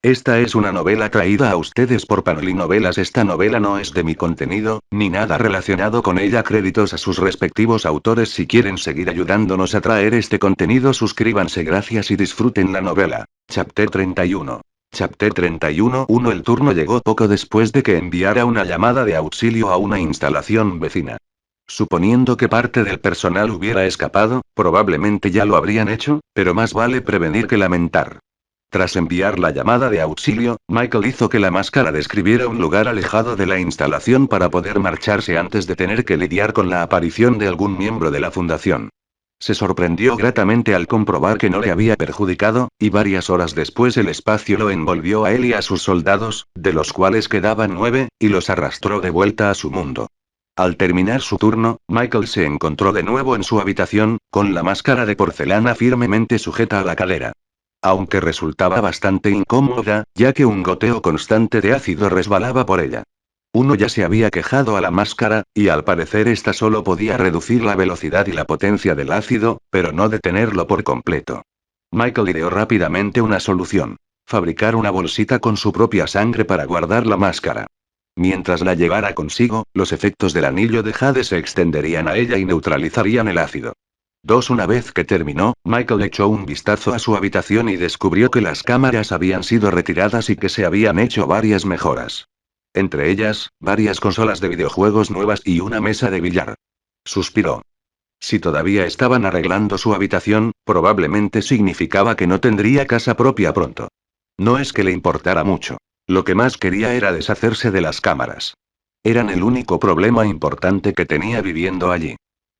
Esta es una novela traída a ustedes por Panoli Novelas. Esta novela no es de mi contenido, ni nada relacionado con ella. Créditos a sus respectivos autores. Si quieren seguir ayudándonos a traer este contenido, suscríbanse. Gracias y disfruten la novela. Chapter 31. Chapter 31. El turno llegó poco después de que enviara una llamada de auxilio a una instalación vecina. Suponiendo que parte del personal hubiera escapado, probablemente ya lo habrían hecho, pero más vale prevenir que lamentar. Tras enviar la llamada de auxilio, Michael hizo que la máscara describiera un lugar alejado de la instalación para poder marcharse antes de tener que lidiar con la aparición de algún miembro de la fundación. Se sorprendió gratamente al comprobar que no le había perjudicado, y varias horas después el espacio lo envolvió a él y a sus soldados, de los cuales quedaban 9, y los arrastró de vuelta a su mundo. Al terminar su turno, Michael se encontró de nuevo en su habitación, con la máscara de porcelana firmemente sujeta a la cadera. Aunque resultaba bastante incómoda, ya que un goteo constante de ácido resbalaba por ella. Uno ya se había quejado a la máscara, y al parecer esta solo podía reducir la velocidad y la potencia del ácido, pero no detenerlo por completo. Michael ideó rápidamente una solución. Fabricar una bolsita con su propia sangre para guardar la máscara. Mientras la llevara consigo, los efectos del anillo de jade se extenderían a ella y neutralizarían el ácido. Una vez que terminó, Michael echó un vistazo a su habitación y descubrió que las cámaras habían sido retiradas y que se habían hecho varias mejoras. Entre ellas, varias consolas de videojuegos nuevas y una mesa de billar. Suspiró. Si todavía estaban arreglando su habitación, probablemente significaba que no tendría casa propia pronto. No es que le importara mucho. Lo que más quería era deshacerse de las cámaras. Eran el único problema importante que tenía viviendo allí.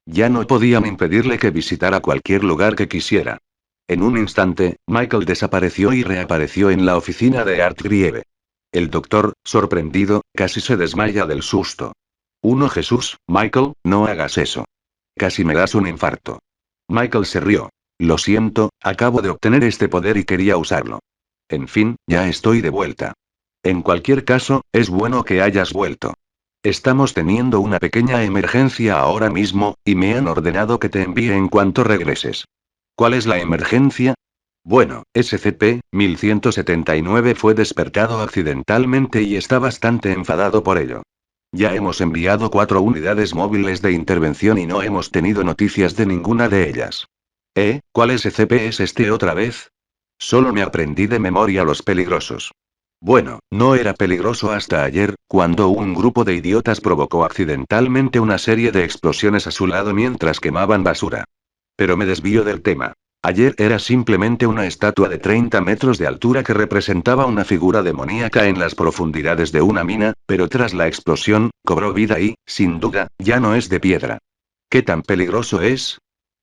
Ya no podían impedirle que visitara cualquier lugar que quisiera. En un instante, Michael desapareció y reapareció en la oficina de Art Grieve. El doctor, sorprendido, casi se desmaya del susto. Jesús, Michael, no hagas eso. Casi me das un infarto. Michael se rió. Lo siento, acabo de obtener este poder y quería usarlo. En fin, ya estoy de vuelta. En cualquier caso, es bueno que hayas vuelto. Estamos teniendo una pequeña emergencia ahora mismo, y me han ordenado que te envíe en cuanto regreses. ¿Cuál es la emergencia? Bueno, SCP-1179 fue despertado accidentalmente y está bastante enfadado por ello. Ya hemos enviado 4 unidades móviles de intervención y no hemos tenido noticias de ninguna de ellas. ¿Cuál SCP es este otra vez? Solo me aprendí de memoria los peligrosos. Bueno, no era peligroso hasta ayer, cuando un grupo de idiotas provocó accidentalmente una serie de explosiones a su lado mientras quemaban basura. Pero me desvío del tema. Ayer era simplemente una estatua de 30 metros de altura que representaba una figura demoníaca en las profundidades de una mina, pero tras la explosión, cobró vida y, sin duda, ya no es de piedra. ¿Qué tan peligroso es?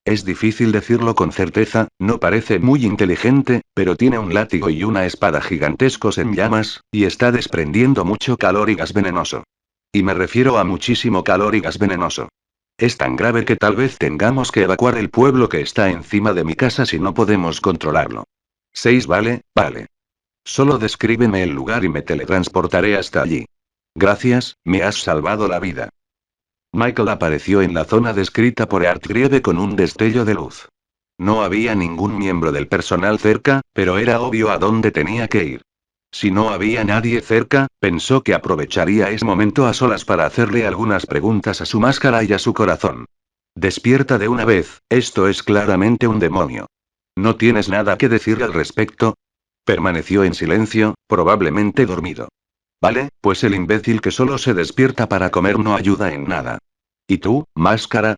Es difícil decirlo con certeza, no parece muy inteligente, pero tiene un látigo y una espada gigantescos en llamas, y está desprendiendo mucho calor y gas venenoso. Y me refiero a muchísimo calor y gas venenoso. Es tan grave que tal vez tengamos que evacuar el pueblo que está encima de mi casa si no podemos controlarlo. 6. Vale, vale. Solo descríbeme el lugar y me teletransportaré hasta allí. Gracias, me has salvado la vida. Michael apareció en la zona descrita por Art Grieve con un destello de luz. No había ningún miembro del personal cerca, pero era obvio a dónde tenía que ir. Si no había nadie cerca, pensó que aprovecharía ese momento a solas para hacerle algunas preguntas a su máscara y a su corazón. Despierta de una vez, esto es claramente un demonio. ¿No tienes nada que decir al respecto? Permaneció en silencio, probablemente dormido. Vale, pues el imbécil que solo se despierta para comer no ayuda en nada. ¿Y tú, máscara?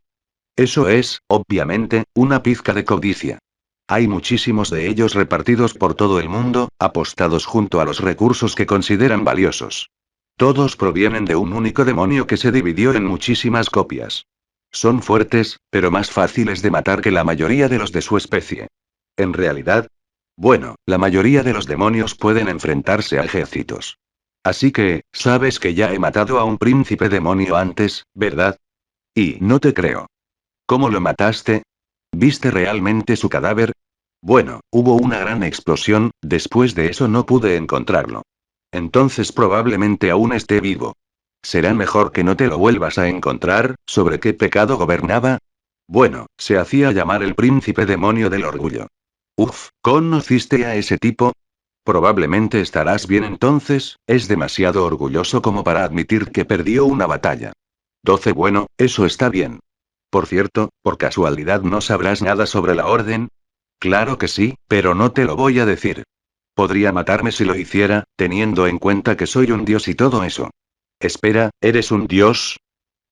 Eso es, obviamente, una pizca de codicia. Hay muchísimos de ellos repartidos por todo el mundo, apostados junto a los recursos que consideran valiosos. Todos provienen de un único demonio que se dividió en muchísimas copias. Son fuertes, pero más fáciles de matar que la mayoría de los de su especie. En realidad, bueno, la mayoría de los demonios pueden enfrentarse a ejércitos. Así que, sabes que ya he matado a un príncipe demonio antes, ¿verdad? Y no te creo. ¿Cómo lo mataste? ¿Viste realmente su cadáver? Bueno, hubo una gran explosión, después de eso no pude encontrarlo. Entonces probablemente aún esté vivo. Será mejor que no te lo vuelvas a encontrar. ¿Sobre qué pecado gobernaba? Bueno, se hacía llamar el príncipe demonio del orgullo. Uf, ¿conociste a ese tipo? Probablemente estarás bien entonces, es demasiado orgulloso como para admitir que perdió una batalla. 12 Bueno, eso está bien. Por cierto, ¿por casualidad no sabrás nada sobre la orden? Claro que sí, pero no te lo voy a decir. Podría matarme si lo hiciera, teniendo en cuenta que soy un dios y todo eso. Espera, ¿eres un dios?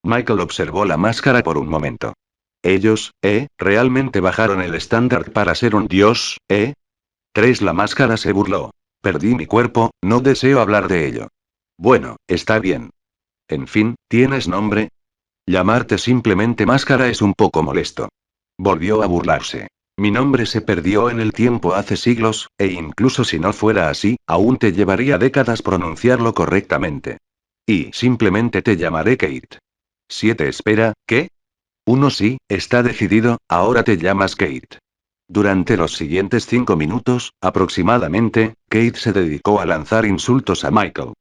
Michael observó la máscara por un momento. Ellos, realmente bajaron el estándar para ser un dios, ¿eh? 3 La máscara se burló. Perdí mi cuerpo, no deseo hablar de ello. Bueno, está bien. En fin, ¿tienes nombre? Llamarte simplemente máscara es un poco molesto. Volvió a burlarse. Mi nombre se perdió en el tiempo hace siglos, e incluso si no fuera así, aún te llevaría décadas pronunciarlo correctamente. Y simplemente te llamaré Kate. 7 Espera, ¿qué? Uno Sí, está decidido, ahora te llamas Kate. Durante los siguientes 5 minutos, aproximadamente, Kate se dedicó a lanzar insultos a Michael.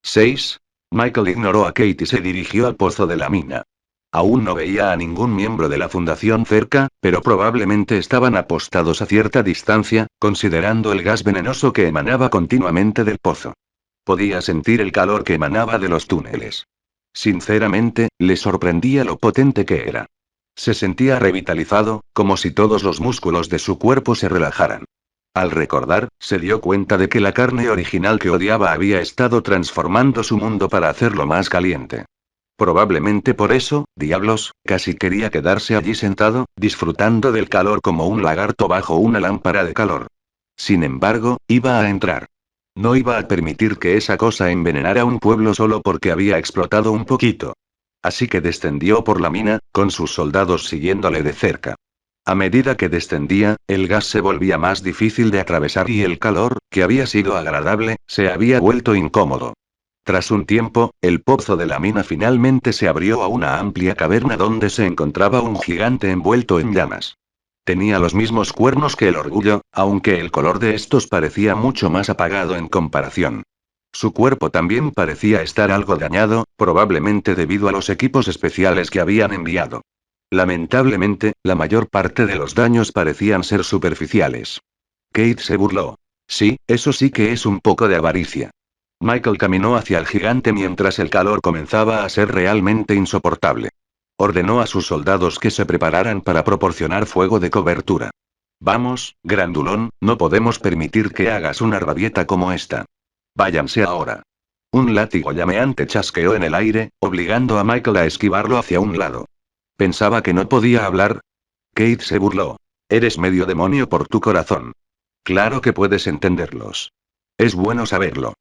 6. Michael ignoró a Kate y se dirigió al pozo de la mina. Aún no veía a ningún miembro de la fundación cerca, pero probablemente estaban apostados a cierta distancia, considerando el gas venenoso que emanaba continuamente del pozo. Podía sentir el calor que emanaba de los túneles. Sinceramente, le sorprendía lo potente que era. Se sentía revitalizado, como si todos los músculos de su cuerpo se relajaran. Al recordar, se dio cuenta de que la carne original que odiaba había estado transformando su mundo para hacerlo más caliente. Probablemente por eso, diablos, casi quería quedarse allí sentado, disfrutando del calor como un lagarto bajo una lámpara de calor. Sin embargo, iba a entrar. No iba a permitir que esa cosa envenenara un pueblo solo porque había explotado un poquito. Así que descendió por la mina, con sus soldados siguiéndole de cerca. A medida que descendía, el gas se volvía más difícil de atravesar y el calor, que había sido agradable, se había vuelto incómodo. Tras un tiempo, el pozo de la mina finalmente se abrió a una amplia caverna donde se encontraba un gigante envuelto en llamas. Tenía los mismos cuernos que el orgullo, aunque el color de estos parecía mucho más apagado en comparación. Su cuerpo también parecía estar algo dañado, probablemente debido a los equipos especiales que habían enviado. Lamentablemente, la mayor parte de los daños parecían ser superficiales. Kate se burló. Sí, eso sí que es un poco de avaricia. Michael caminó hacia el gigante mientras el calor comenzaba a ser realmente insoportable. Ordenó a sus soldados que se prepararan para proporcionar fuego de cobertura. Vamos, grandulón, no podemos permitir que hagas una rabieta como esta. Váyanse ahora. Un látigo llameante chasqueó en el aire, obligando a Michael a esquivarlo hacia un lado. Pensaba que no podía hablar. Kate se burló. Eres medio demonio por tu corazón. Claro que puedes entenderlos. Es bueno saberlo.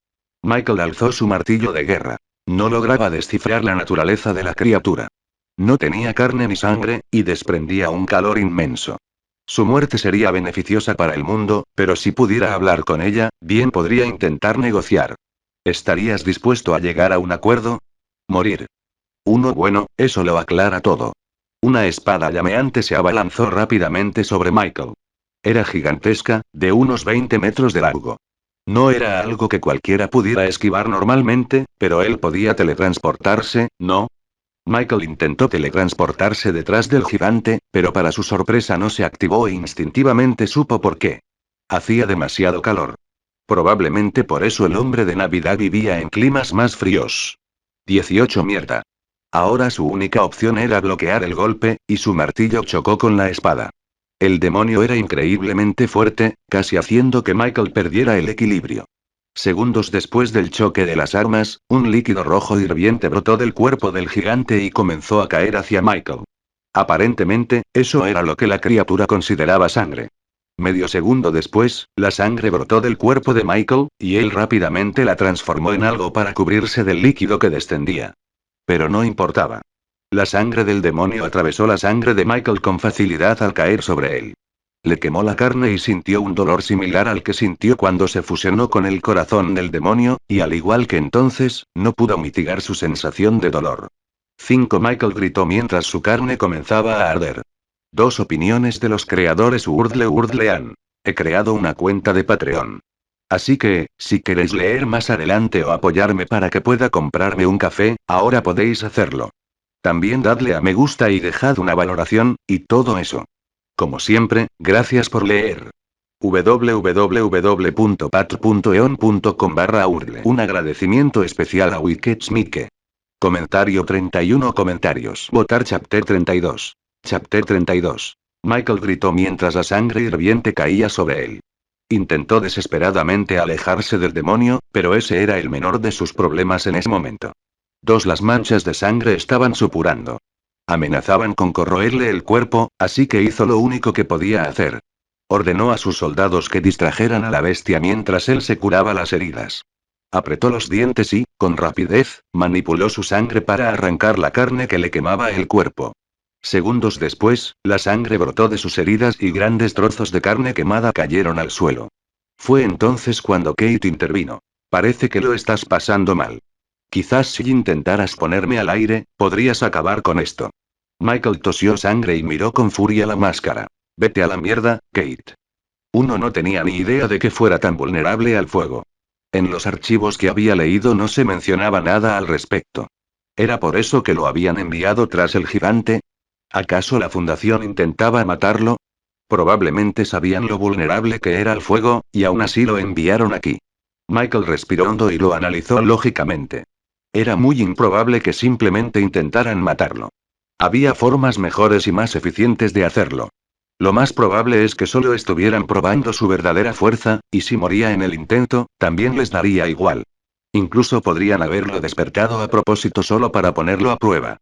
Michael alzó su martillo de guerra. No lograba descifrar la naturaleza de la criatura. No tenía carne ni sangre, y desprendía un calor inmenso. Su muerte sería beneficiosa para el mundo, pero si pudiera hablar con ella, bien podría intentar negociar. ¿Estarías dispuesto a llegar a un acuerdo? Morir. Uno Bueno, eso lo aclara todo. Una espada llameante se abalanzó rápidamente sobre Michael. Era gigantesca, de unos 20 metros de largo. No era algo que cualquiera pudiera esquivar normalmente, pero él podía teletransportarse, ¿no? Michael intentó teletransportarse detrás del gigante, pero para su sorpresa no se activó e instintivamente supo por qué. Hacía demasiado calor. Probablemente por eso el hombre de Navidad vivía en climas más fríos. 18 Mierda. Ahora su única opción era bloquear el golpe, y su martillo chocó con la espada. El demonio era increíblemente fuerte, casi haciendo que Michael perdiera el equilibrio. Segundos después del choque de las armas, un líquido rojo hirviente brotó del cuerpo del gigante y comenzó a caer hacia Michael. Aparentemente, eso era lo que la criatura consideraba sangre. Medio segundo después, la sangre brotó del cuerpo de Michael, y él rápidamente la transformó en algo para cubrirse del líquido que descendía. Pero no importaba. La sangre del demonio atravesó la sangre de Michael con facilidad al caer sobre él. Le quemó la carne y sintió un dolor similar al que sintió cuando se fusionó con el corazón del demonio, y al igual que entonces, no pudo mitigar su sensación de dolor. 5 Michael gritó mientras su carne comenzaba a arder. Dos opiniones de los creadores Urdlean. He creado una cuenta de Patreon. Así que, si queréis leer más adelante o apoyarme para que pueda comprarme un café, ahora podéis hacerlo. También dadle a me gusta y dejad una valoración, y todo eso. Como siempre, gracias por leer. www.patreon.com/urle. Un agradecimiento especial a Wicked Mike. Comentario 31 comentarios. Votar Chapter 32. Chapter 32. Michael gritó mientras la sangre hirviente caía sobre él. Intentó desesperadamente alejarse del demonio, pero ese era el menor de sus problemas en ese momento. Las manchas de sangre estaban supurando. Amenazaban con corroerle el cuerpo, así que hizo lo único que podía hacer. Ordenó a sus soldados que distrajeran a la bestia mientras él se curaba las heridas. Apretó los dientes y, con rapidez, manipuló su sangre para arrancar la carne que le quemaba el cuerpo. Segundos después, la sangre brotó de sus heridas y grandes trozos de carne quemada cayeron al suelo. Fue entonces cuando Kate intervino. Parece que lo estás pasando mal. Quizás si intentaras ponerme al aire, podrías acabar con esto. Michael tosió sangre y miró con furia la máscara. Vete a la mierda, Kate. Uno no tenía ni idea de que fuera tan vulnerable al fuego. En los archivos que había leído no se mencionaba nada al respecto. ¿Era por eso que lo habían enviado tras el gigante? ¿Acaso la fundación intentaba matarlo? Probablemente sabían lo vulnerable que era al fuego, y aún así lo enviaron aquí. Michael respiró hondo y lo analizó lógicamente. Era muy improbable que simplemente intentaran matarlo. Había formas mejores y más eficientes de hacerlo. Lo más probable es que solo estuvieran probando su verdadera fuerza, y si moría en el intento, también les daría igual. Incluso podrían haberlo despertado a propósito solo para ponerlo a prueba.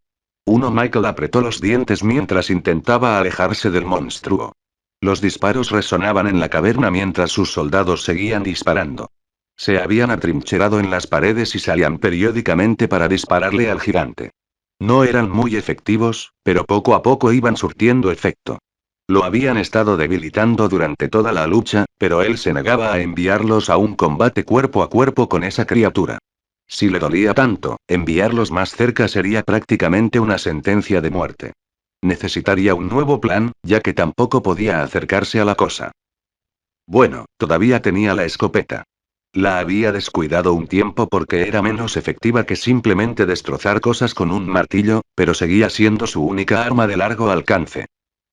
Michael apretó los dientes mientras intentaba alejarse del monstruo. Los disparos resonaban en la caverna mientras sus soldados seguían disparando. Se habían atrincherado en las paredes y salían periódicamente para dispararle al gigante. No eran muy efectivos, pero poco a poco iban surtiendo efecto. Lo habían estado debilitando durante toda la lucha, pero él se negaba a enviarlos a un combate cuerpo a cuerpo con esa criatura. Si le dolía tanto, enviarlos más cerca sería prácticamente una sentencia de muerte. Necesitaría un nuevo plan, ya que tampoco podía acercarse a la cosa. Bueno, todavía tenía la escopeta. La había descuidado un tiempo porque era menos efectiva que simplemente destrozar cosas con un martillo, pero seguía siendo su única arma de largo alcance.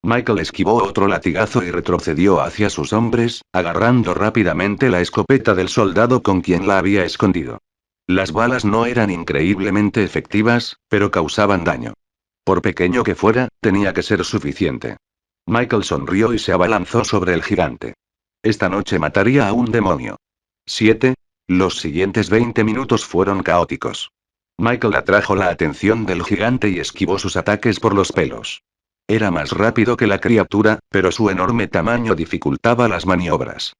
Michael esquivó otro latigazo y retrocedió hacia sus hombres, agarrando rápidamente la escopeta del soldado con quien la había escondido. Las balas no eran increíblemente efectivas, pero causaban daño. Por pequeño que fuera, tenía que ser suficiente. Michael sonrió y se abalanzó sobre el gigante. Esta noche mataría a un demonio. 7. Los siguientes 20 minutos fueron caóticos. Michael atrajo la atención del gigante y esquivó sus ataques por los pelos. Era más rápido que la criatura, pero su enorme tamaño dificultaba las maniobras.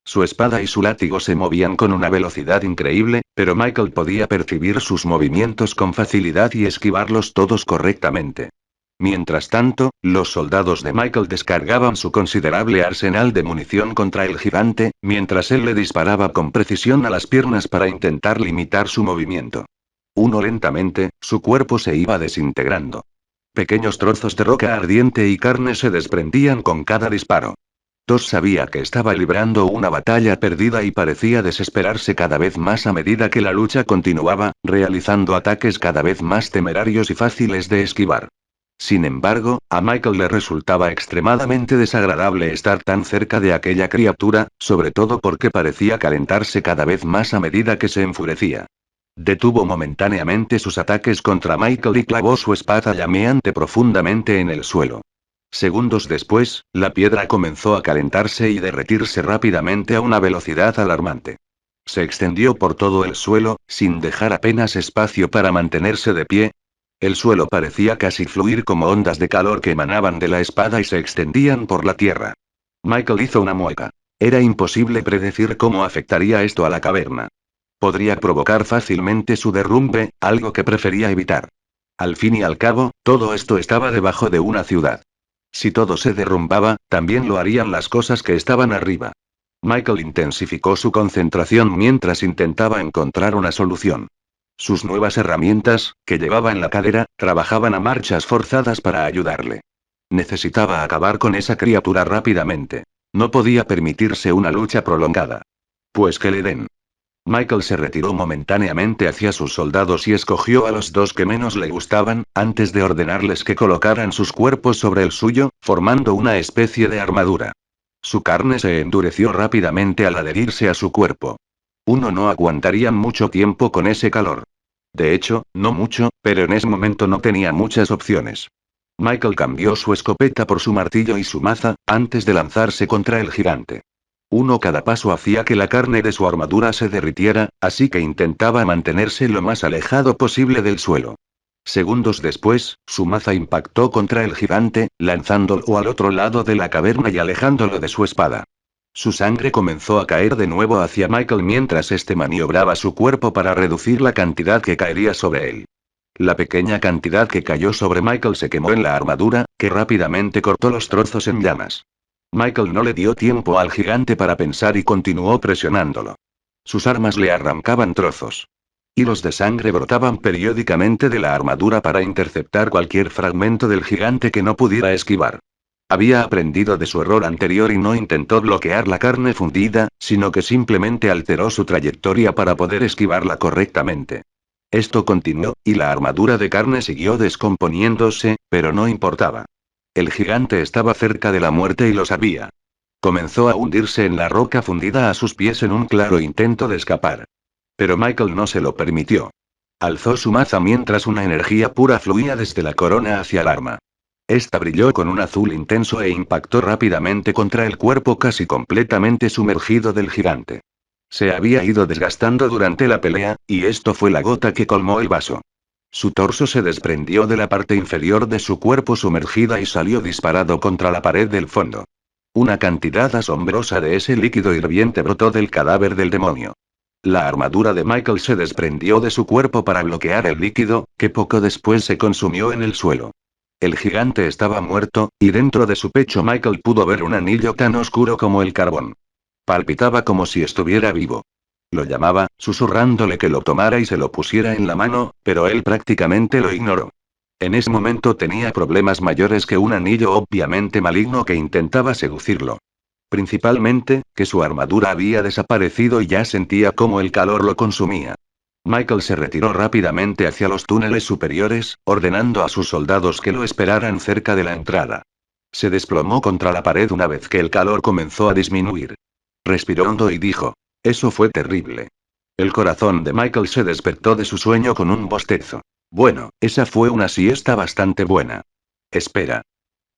Su espada y su látigo se movían con una velocidad increíble, pero Michael podía percibir sus movimientos con facilidad y esquivarlos todos correctamente. Mientras tanto, los soldados de Michael descargaban su considerable arsenal de munición contra el gigante, mientras él le disparaba con precisión a las piernas para intentar limitar su movimiento. Lentamente, su cuerpo se iba desintegrando. Pequeños trozos de roca ardiente y carne se desprendían con cada disparo. Sabía que estaba librando una batalla perdida y parecía desesperarse cada vez más a medida que la lucha continuaba, realizando ataques cada vez más temerarios y fáciles de esquivar. Sin embargo, a Michael le resultaba extremadamente desagradable estar tan cerca de aquella criatura, sobre todo porque parecía calentarse cada vez más a medida que se enfurecía. Detuvo momentáneamente sus ataques contra Michael y clavó su espada llameante profundamente en el suelo. Segundos después, la piedra comenzó a calentarse y derretirse rápidamente a una velocidad alarmante. Se extendió por todo el suelo, sin dejar apenas espacio para mantenerse de pie. El suelo parecía casi fluir como ondas de calor que emanaban de la espada y se extendían por la tierra. Michael hizo una mueca. Era imposible predecir cómo afectaría esto a la caverna. Podría provocar fácilmente su derrumbe, algo que prefería evitar. Al fin y al cabo, todo esto estaba debajo de una ciudad. Si todo se derrumbaba, también lo harían las cosas que estaban arriba. Michael intensificó su concentración mientras intentaba encontrar una solución. Sus nuevas herramientas, que llevaba en la cadera, trabajaban a marchas forzadas para ayudarle. Necesitaba acabar con esa criatura rápidamente. No podía permitirse una lucha prolongada. Pues que le den. Michael se retiró momentáneamente hacia sus soldados y escogió a los dos que menos le gustaban, antes de ordenarles que colocaran sus cuerpos sobre el suyo, formando una especie de armadura. Su carne se endureció rápidamente al adherirse a su cuerpo. Uno no aguantaría mucho tiempo con ese calor. De hecho, no mucho, pero en ese momento no tenía muchas opciones. Michael cambió su escopeta por su martillo y su maza, antes de lanzarse contra el gigante. Cada paso hacía que la carne de su armadura se derritiera, así que intentaba mantenerse lo más alejado posible del suelo. Segundos después, su maza impactó contra el gigante, lanzándolo al otro lado de la caverna y alejándolo de su espada. Su sangre comenzó a caer de nuevo hacia Michael mientras este maniobraba su cuerpo para reducir la cantidad que caería sobre él. La pequeña cantidad que cayó sobre Michael se quemó en la armadura, que rápidamente cortó los trozos en llamas. Michael no le dio tiempo al gigante para pensar y continuó presionándolo. Sus armas le arrancaban trozos. Hilos de sangre brotaban periódicamente de la armadura para interceptar cualquier fragmento del gigante que no pudiera esquivar. Había aprendido de su error anterior y no intentó bloquear la carne fundida, sino que simplemente alteró su trayectoria para poder esquivarla correctamente. Esto continuó, y la armadura de carne siguió descomponiéndose, pero no importaba. El gigante estaba cerca de la muerte y lo sabía. Comenzó a hundirse en la roca fundida a sus pies en un claro intento de escapar. Pero Michael no se lo permitió. Alzó su maza mientras una energía pura fluía desde la corona hacia el arma. Esta brilló con un azul intenso e impactó rápidamente contra el cuerpo casi completamente sumergido del gigante. Se había ido desgastando durante la pelea, y esto fue la gota que colmó el vaso. Su torso se desprendió de la parte inferior de su cuerpo sumergida y salió disparado contra la pared del fondo. Una cantidad asombrosa de ese líquido hirviente brotó del cadáver del demonio. La armadura de Michael se desprendió de su cuerpo para bloquear el líquido, que poco después se consumió en el suelo. El gigante estaba muerto, y dentro de su pecho Michael pudo ver un anillo tan oscuro como el carbón. Palpitaba como si estuviera vivo. Lo llamaba, susurrándole que lo tomara y se lo pusiera en la mano, pero él prácticamente lo ignoró. En ese momento tenía problemas mayores que un anillo obviamente maligno que intentaba seducirlo. Principalmente, que su armadura había desaparecido y ya sentía cómo el calor lo consumía. Michael se retiró rápidamente hacia los túneles superiores, ordenando a sus soldados que lo esperaran cerca de la entrada. Se desplomó contra la pared una vez que el calor comenzó a disminuir. Respiró hondo y dijo: «Eso fue terrible». El corazón de Michael se despertó de su sueño con un bostezo. «Bueno, esa fue una siesta bastante buena». «Espera.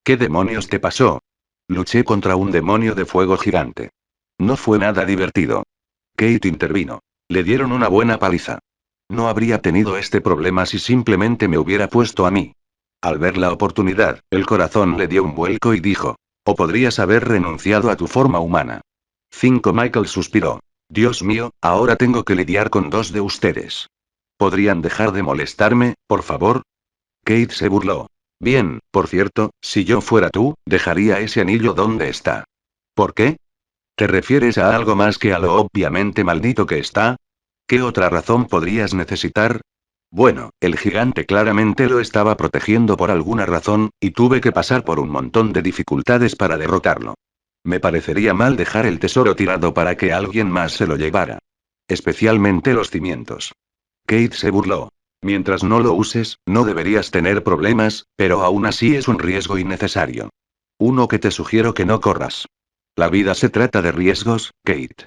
¿Qué demonios te pasó?» «Luché contra un demonio de fuego gigante. No fue nada divertido». Kate intervino. «Le dieron una buena paliza. No habría tenido este problema si simplemente me hubiera puesto a mí». Al ver la oportunidad, el corazón le dio un vuelco y dijo: «O podrías haber renunciado a tu forma humana». 5. Michael suspiró. «Dios mío, ahora tengo que lidiar con dos de ustedes. ¿Podrían dejar de molestarme, por favor?» Kate se burló. «Bien, por cierto, si yo fuera tú, dejaría ese anillo donde está». «¿Por qué? ¿Te refieres a algo más que a lo obviamente maldito que está? ¿Qué otra razón podrías necesitar?» «Bueno, el gigante claramente lo estaba protegiendo por alguna razón, y tuve que pasar por un montón de dificultades para derrotarlo. Me parecería mal dejar el tesoro tirado para que alguien más se lo llevara. Especialmente los cimientos». Kate se burló. «Mientras no lo uses, no deberías tener problemas, pero aún así es un riesgo innecesario. Uno que te sugiero que no corras. La vida se trata de riesgos, Kate».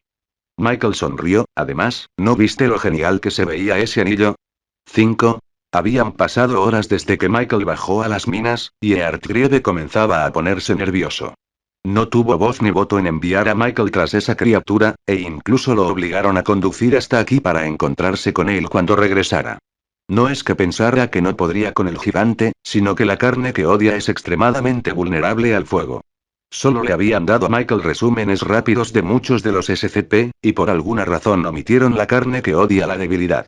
Michael sonrió. «Además, ¿no viste lo genial que se veía ese anillo?» 5. Habían pasado horas desde que Michael bajó a las minas, y Earthgrieve comenzaba a ponerse nervioso. No tuvo voz ni voto en enviar a Michael tras esa criatura, e incluso lo obligaron a conducir hasta aquí para encontrarse con él cuando regresara. No es que pensara que no podría con el gigante, sino que la carne que odia es extremadamente vulnerable al fuego. Solo le habían dado a Michael resúmenes rápidos de muchos de los SCP, y por alguna razón omitieron la carne que odia la debilidad.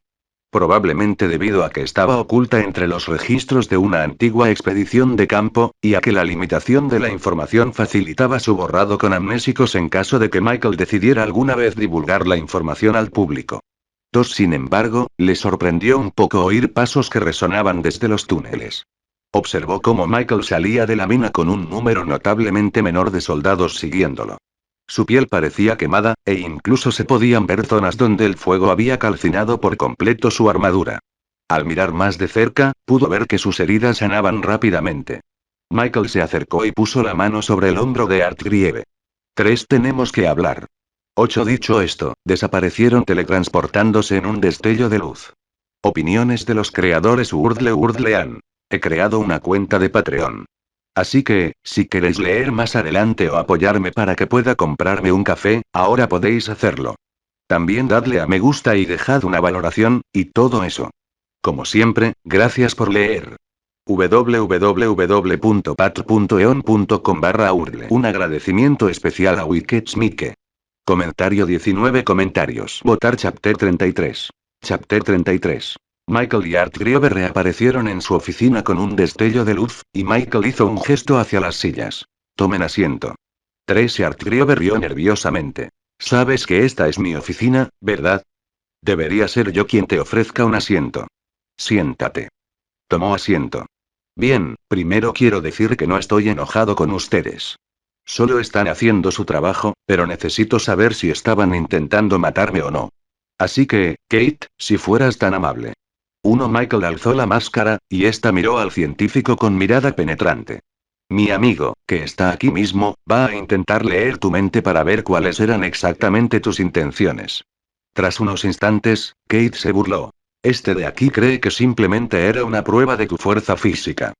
Probablemente debido a que estaba oculta entre los registros de una antigua expedición de campo, y a que la limitación de la información facilitaba su borrado con amnésicos en caso de que Michael decidiera alguna vez divulgar la información al público. 2. Sin embargo, le sorprendió un poco oír pasos que resonaban desde los túneles. Observó cómo Michael salía de la mina con un número notablemente menor de soldados siguiéndolo. Su piel parecía quemada, e incluso se podían ver zonas donde el fuego había calcinado por completo su armadura. Al mirar más de cerca, pudo ver que sus heridas sanaban rápidamente. Michael se acercó y puso la mano sobre el hombro de Earthgrieve. 3. Tenemos que hablar. 8. Dicho esto, desaparecieron teletransportándose en un destello de luz. Opiniones de los creadores Urdlean. He creado una cuenta de Patreon. Así que, si queréis leer más adelante o apoyarme para que pueda comprarme un café, ahora podéis hacerlo. También dadle a me gusta y dejad una valoración, y todo eso. Como siempre, gracias por leer. www.patr.eon.com/urdle. Un agradecimiento especial a Wiketsmike. Comentario 19 comentarios. Votar Chapter 33. Chapter 33. Michael y Art Griever reaparecieron en su oficina con un destello de luz, y Michael hizo un gesto hacia las sillas. Tomen asiento. 3. Y Art Griever rió nerviosamente. Sabes que esta es mi oficina, ¿verdad? Debería ser yo quien te ofrezca un asiento. Siéntate. Tomó asiento. Bien, primero quiero decir que no estoy enojado con ustedes. Solo están haciendo su trabajo, pero necesito saber si estaban intentando matarme o no. Así que, Kate, si fueras tan amable. Michael alzó la máscara, y ésta miró al científico con mirada penetrante. Mi amigo, que está aquí mismo, va a intentar leer tu mente para ver cuáles eran exactamente tus intenciones. Tras unos instantes, Kate se burló. Este de aquí cree que simplemente era una prueba de tu fuerza física.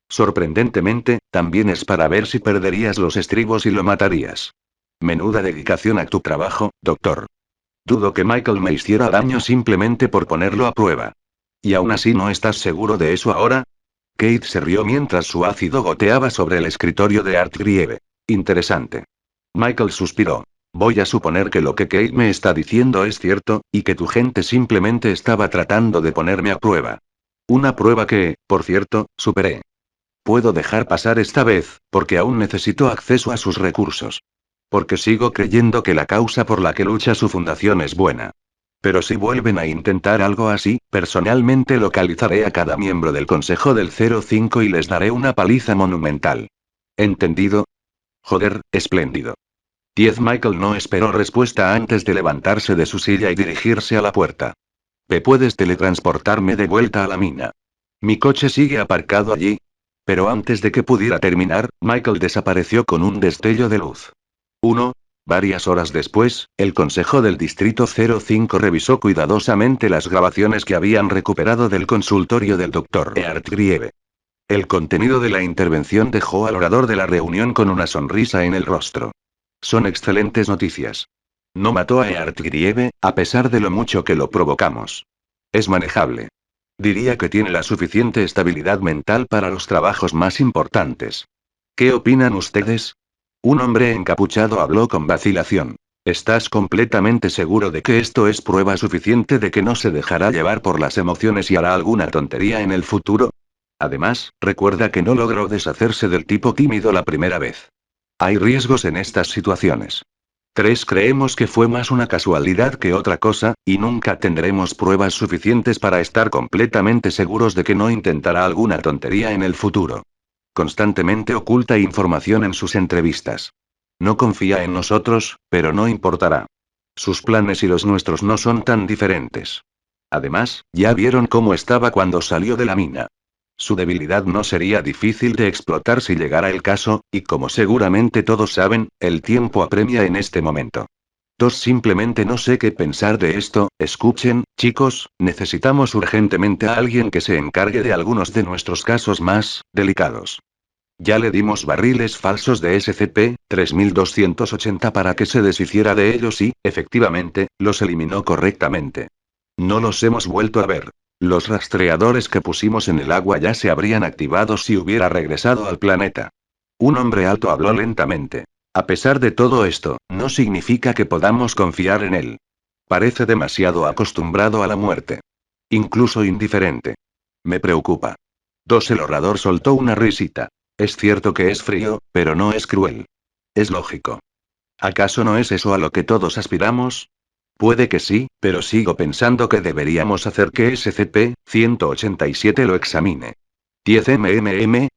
Sorprendentemente, también es para ver si perderías los estribos y lo matarías. Menuda dedicación a tu trabajo, doctor. Dudo que Michael me hiciera daño simplemente por ponerlo a prueba. ¿Y aún así no estás seguro de eso ahora? Kate se rió mientras su ácido goteaba sobre el escritorio de Art Grieve. Interesante. Michael suspiró. Voy a suponer que lo que Kate me está diciendo es cierto, y que tu gente simplemente estaba tratando de ponerme a prueba. Una prueba que, por cierto, superé. Puedo dejar pasar esta vez, porque aún necesito acceso a sus recursos. Porque sigo creyendo que la causa por la que lucha su fundación es buena. Pero si vuelven a intentar algo así, personalmente localizaré a cada miembro del Consejo del 05 y les daré una paliza monumental. ¿Entendido? Joder, espléndido. 10. Michael no esperó respuesta antes de levantarse de su silla y dirigirse a la puerta. ¿Puedes teletransportarme de vuelta a la mina? Mi coche sigue aparcado allí. Pero antes de que pudiera terminar, Michael desapareció con un destello de luz. 1. Varias horas después, el Consejo del Distrito 05 revisó cuidadosamente las grabaciones que habían recuperado del consultorio del Dr. Eart Grieve. El contenido de la intervención dejó al orador de la reunión con una sonrisa en el rostro. Son excelentes noticias. No mató a Eart Grieve, a pesar de lo mucho que lo provocamos. Es manejable. Diría que tiene la suficiente estabilidad mental para los trabajos más importantes. ¿Qué opinan ustedes? Un hombre encapuchado habló con vacilación. ¿Estás completamente seguro de que esto es prueba suficiente de que no se dejará llevar por las emociones y hará alguna tontería en el futuro? Además, recuerda que no logró deshacerse del tipo tímido la primera vez. Hay riesgos en estas situaciones. 3. Creemos que fue más una casualidad que otra cosa, y nunca tendremos pruebas suficientes para estar completamente seguros de que no intentará alguna tontería en el futuro. Constantemente oculta información en sus entrevistas. No confía en nosotros, pero no importará. Sus planes y los nuestros no son tan diferentes. Además, ya vieron cómo estaba cuando salió de la mina. Su debilidad no sería difícil de explotar si llegara el caso, y como seguramente todos saben, el tiempo apremia en este momento. 2. Simplemente no sé qué pensar de esto. Escuchen, chicos, necesitamos urgentemente a alguien que se encargue de algunos de nuestros casos más delicados. Ya le dimos barriles falsos de SCP-3280 para que se deshiciera de ellos y, efectivamente, los eliminó correctamente. No los hemos vuelto a ver. Los rastreadores que pusimos en el agua ya se habrían activado si hubiera regresado al planeta. Un hombre alto habló lentamente. A pesar de todo esto, no significa que podamos confiar en él. Parece demasiado acostumbrado a la muerte. Incluso indiferente. Me preocupa. 2. El orador soltó una risita. Es cierto que es frío, pero no es cruel. Es lógico. ¿Acaso no es eso a lo que todos aspiramos? Puede que sí, pero sigo pensando que deberíamos hacer que SCP-187 lo examine. 10.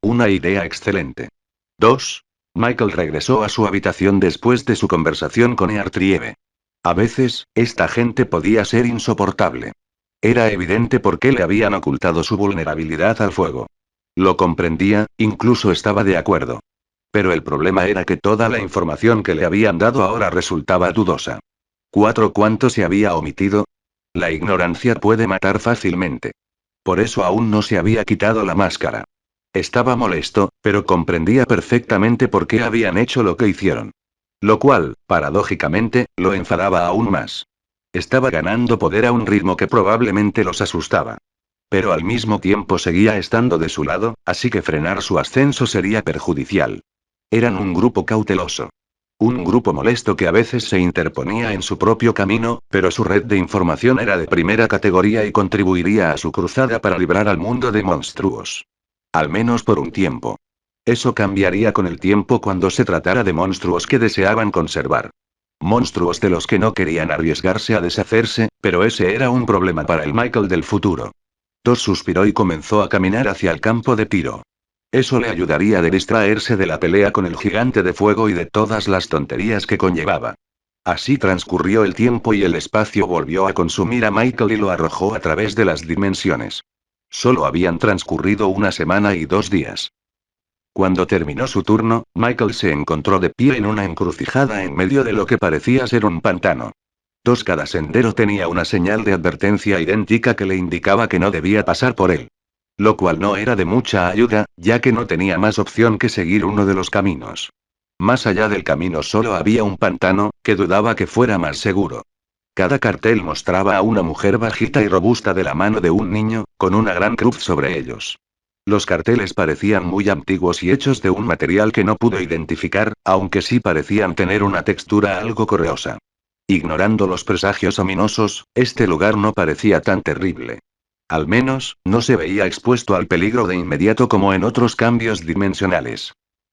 Una idea excelente. 2. Michael regresó a su habitación después de su conversación con Eartrieve. A veces, esta gente podía ser insoportable. Era evidente por qué le habían ocultado su vulnerabilidad al fuego. Lo comprendía, incluso estaba de acuerdo. Pero el problema era que toda la información que le habían dado ahora resultaba dudosa. ¿Cuánto se había omitido? La ignorancia puede matar fácilmente. Por eso aún no se había quitado la máscara. Estaba molesto, pero comprendía perfectamente por qué habían hecho lo que hicieron. Lo cual, paradójicamente, lo enfadaba aún más. Estaba ganando poder a un ritmo que probablemente los asustaba. Pero al mismo tiempo seguía estando de su lado, así que frenar su ascenso sería perjudicial. Eran un grupo cauteloso. Un grupo molesto que a veces se interponía en su propio camino, pero su red de información era de primera categoría y contribuiría a su cruzada para librar al mundo de monstruos. Al menos por un tiempo. Eso cambiaría con el tiempo cuando se tratara de monstruos que deseaban conservar. Monstruos de los que no querían arriesgarse a deshacerse, pero ese era un problema para el Michael del futuro. Tos suspiró y comenzó a caminar hacia el campo de tiro. Eso le ayudaría a distraerse de la pelea con el gigante de fuego y de todas las tonterías que conllevaba. Así transcurrió el tiempo y el espacio volvió a consumir a Michael y lo arrojó a través de las dimensiones. Solo habían transcurrido una semana y 2 días. Cuando terminó su turno, Michael se encontró de pie en una encrucijada en medio de lo que parecía ser un pantano. Cada sendero tenía una señal de advertencia idéntica que le indicaba que no debía pasar por él. Lo cual no era de mucha ayuda, ya que no tenía más opción que seguir uno de los caminos. Más allá del camino solo había un pantano, que dudaba que fuera más seguro. Cada cartel mostraba a una mujer bajita y robusta de la mano de un niño, con una gran cruz sobre ellos. Los carteles parecían muy antiguos y hechos de un material que no pudo identificar, aunque sí parecían tener una textura algo correosa. Ignorando los presagios ominosos, este lugar no parecía tan terrible. Al menos, no se veía expuesto al peligro de inmediato como en otros cambios dimensionales.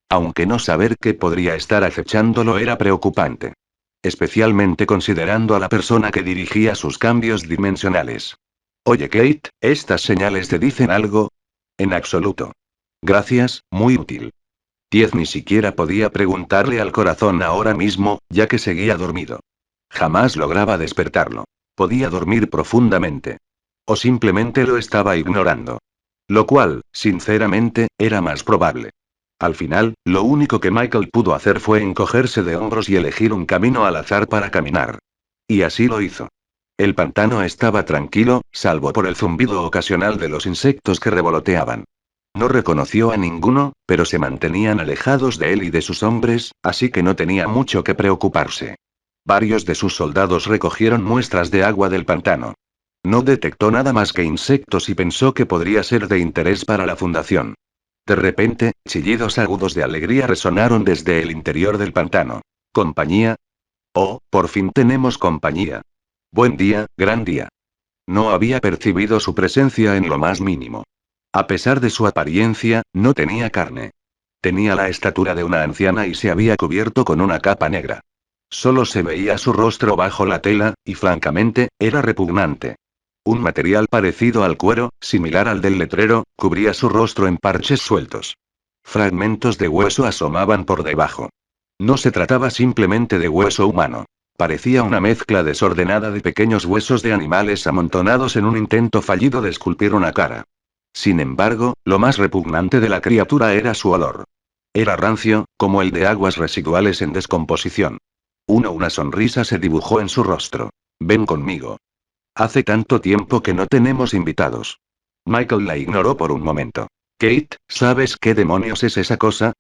Aunque no saber qué podría estar acechándolo era preocupante. Especialmente considerando a la persona que dirigía sus cambios dimensionales. Oye Kate, ¿estas señales te dicen algo? En absoluto. Gracias, muy útil. 10 ni siquiera podía preguntarle al corazón ahora mismo, ya que seguía dormido. Jamás lograba despertarlo. Podía dormir profundamente. O simplemente lo estaba ignorando. Lo cual, sinceramente, era más probable. Al final, lo único que Michael pudo hacer fue encogerse de hombros y elegir un camino al azar para caminar. Y así lo hizo. El pantano estaba tranquilo, salvo por el zumbido ocasional de los insectos que revoloteaban. No reconoció a ninguno, pero se mantenían alejados de él y de sus hombres, así que no tenía mucho que preocuparse. Varios de sus soldados recogieron muestras de agua del pantano. No detectó nada más que insectos y pensó que podría ser de interés para la fundación. De repente, chillidos agudos de alegría resonaron desde el interior del pantano. ¿Compañía? Oh, por fin tenemos compañía. Buen día, gran día. No había percibido su presencia en lo más mínimo. A pesar de su apariencia, no tenía carne. Tenía la estatura de una anciana y se había cubierto con una capa negra. Solo se veía su rostro bajo la tela, y francamente, era repugnante. Un material parecido al cuero, similar al del letrero, cubría su rostro en parches sueltos. Fragmentos de hueso asomaban por debajo. No se trataba simplemente de hueso humano. Parecía una mezcla desordenada de pequeños huesos de animales amontonados en un intento fallido de esculpir una cara. Sin embargo, lo más repugnante de la criatura era su olor. Era rancio, como el de aguas residuales en descomposición. Una sonrisa se dibujó en su rostro. Ven conmigo. Hace tanto tiempo que no tenemos invitados. Michael la ignoró por un momento. Kate, ¿sabes qué demonios es esa cosa?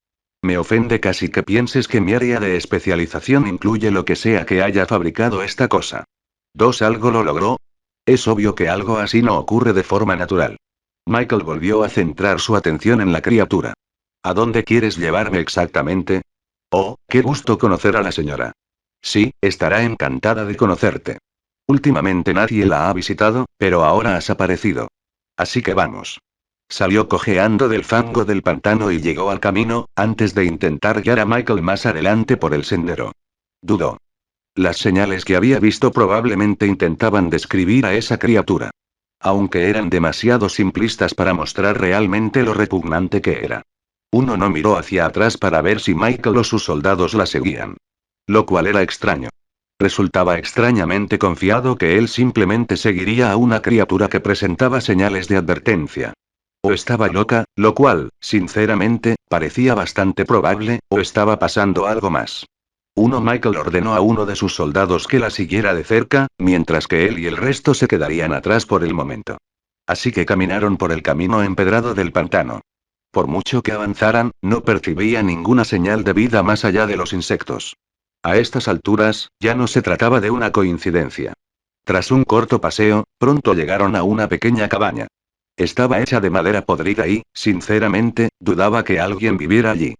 Me ofende casi que pienses que mi área de especialización incluye lo que sea que haya fabricado esta cosa. ¿Algo lo logró? Es obvio que algo así no ocurre de forma natural. Michael volvió a centrar su atención en la criatura. ¿A dónde quieres llevarme exactamente? Oh, qué gusto conocer a la señora. Sí, estará encantada de conocerte. Últimamente nadie la ha visitado, pero ahora has aparecido. Así que vamos. Salió cojeando del fango del pantano y llegó al camino, antes de intentar guiar a Michael más adelante por el sendero. Dudó. Las señales que había visto probablemente intentaban describir a esa criatura. Aunque eran demasiado simplistas para mostrar realmente lo repugnante que era. Uno no miró hacia atrás para ver si Michael o sus soldados la seguían. Lo cual era extraño. Resultaba extrañamente confiado que él simplemente seguiría a una criatura que presentaba señales de advertencia. O estaba loca, lo cual, sinceramente, parecía bastante probable, o estaba pasando algo más. Michael ordenó a uno de sus soldados que la siguiera de cerca, mientras que él y el resto se quedarían atrás por el momento. Así que caminaron por el camino empedrado del pantano. Por mucho que avanzaran, no percibía ninguna señal de vida más allá de los insectos. A estas alturas, ya no se trataba de una coincidencia. Tras un corto paseo, pronto llegaron a una pequeña cabaña. Estaba hecha de madera podrida y, sinceramente, dudaba que alguien viviera allí.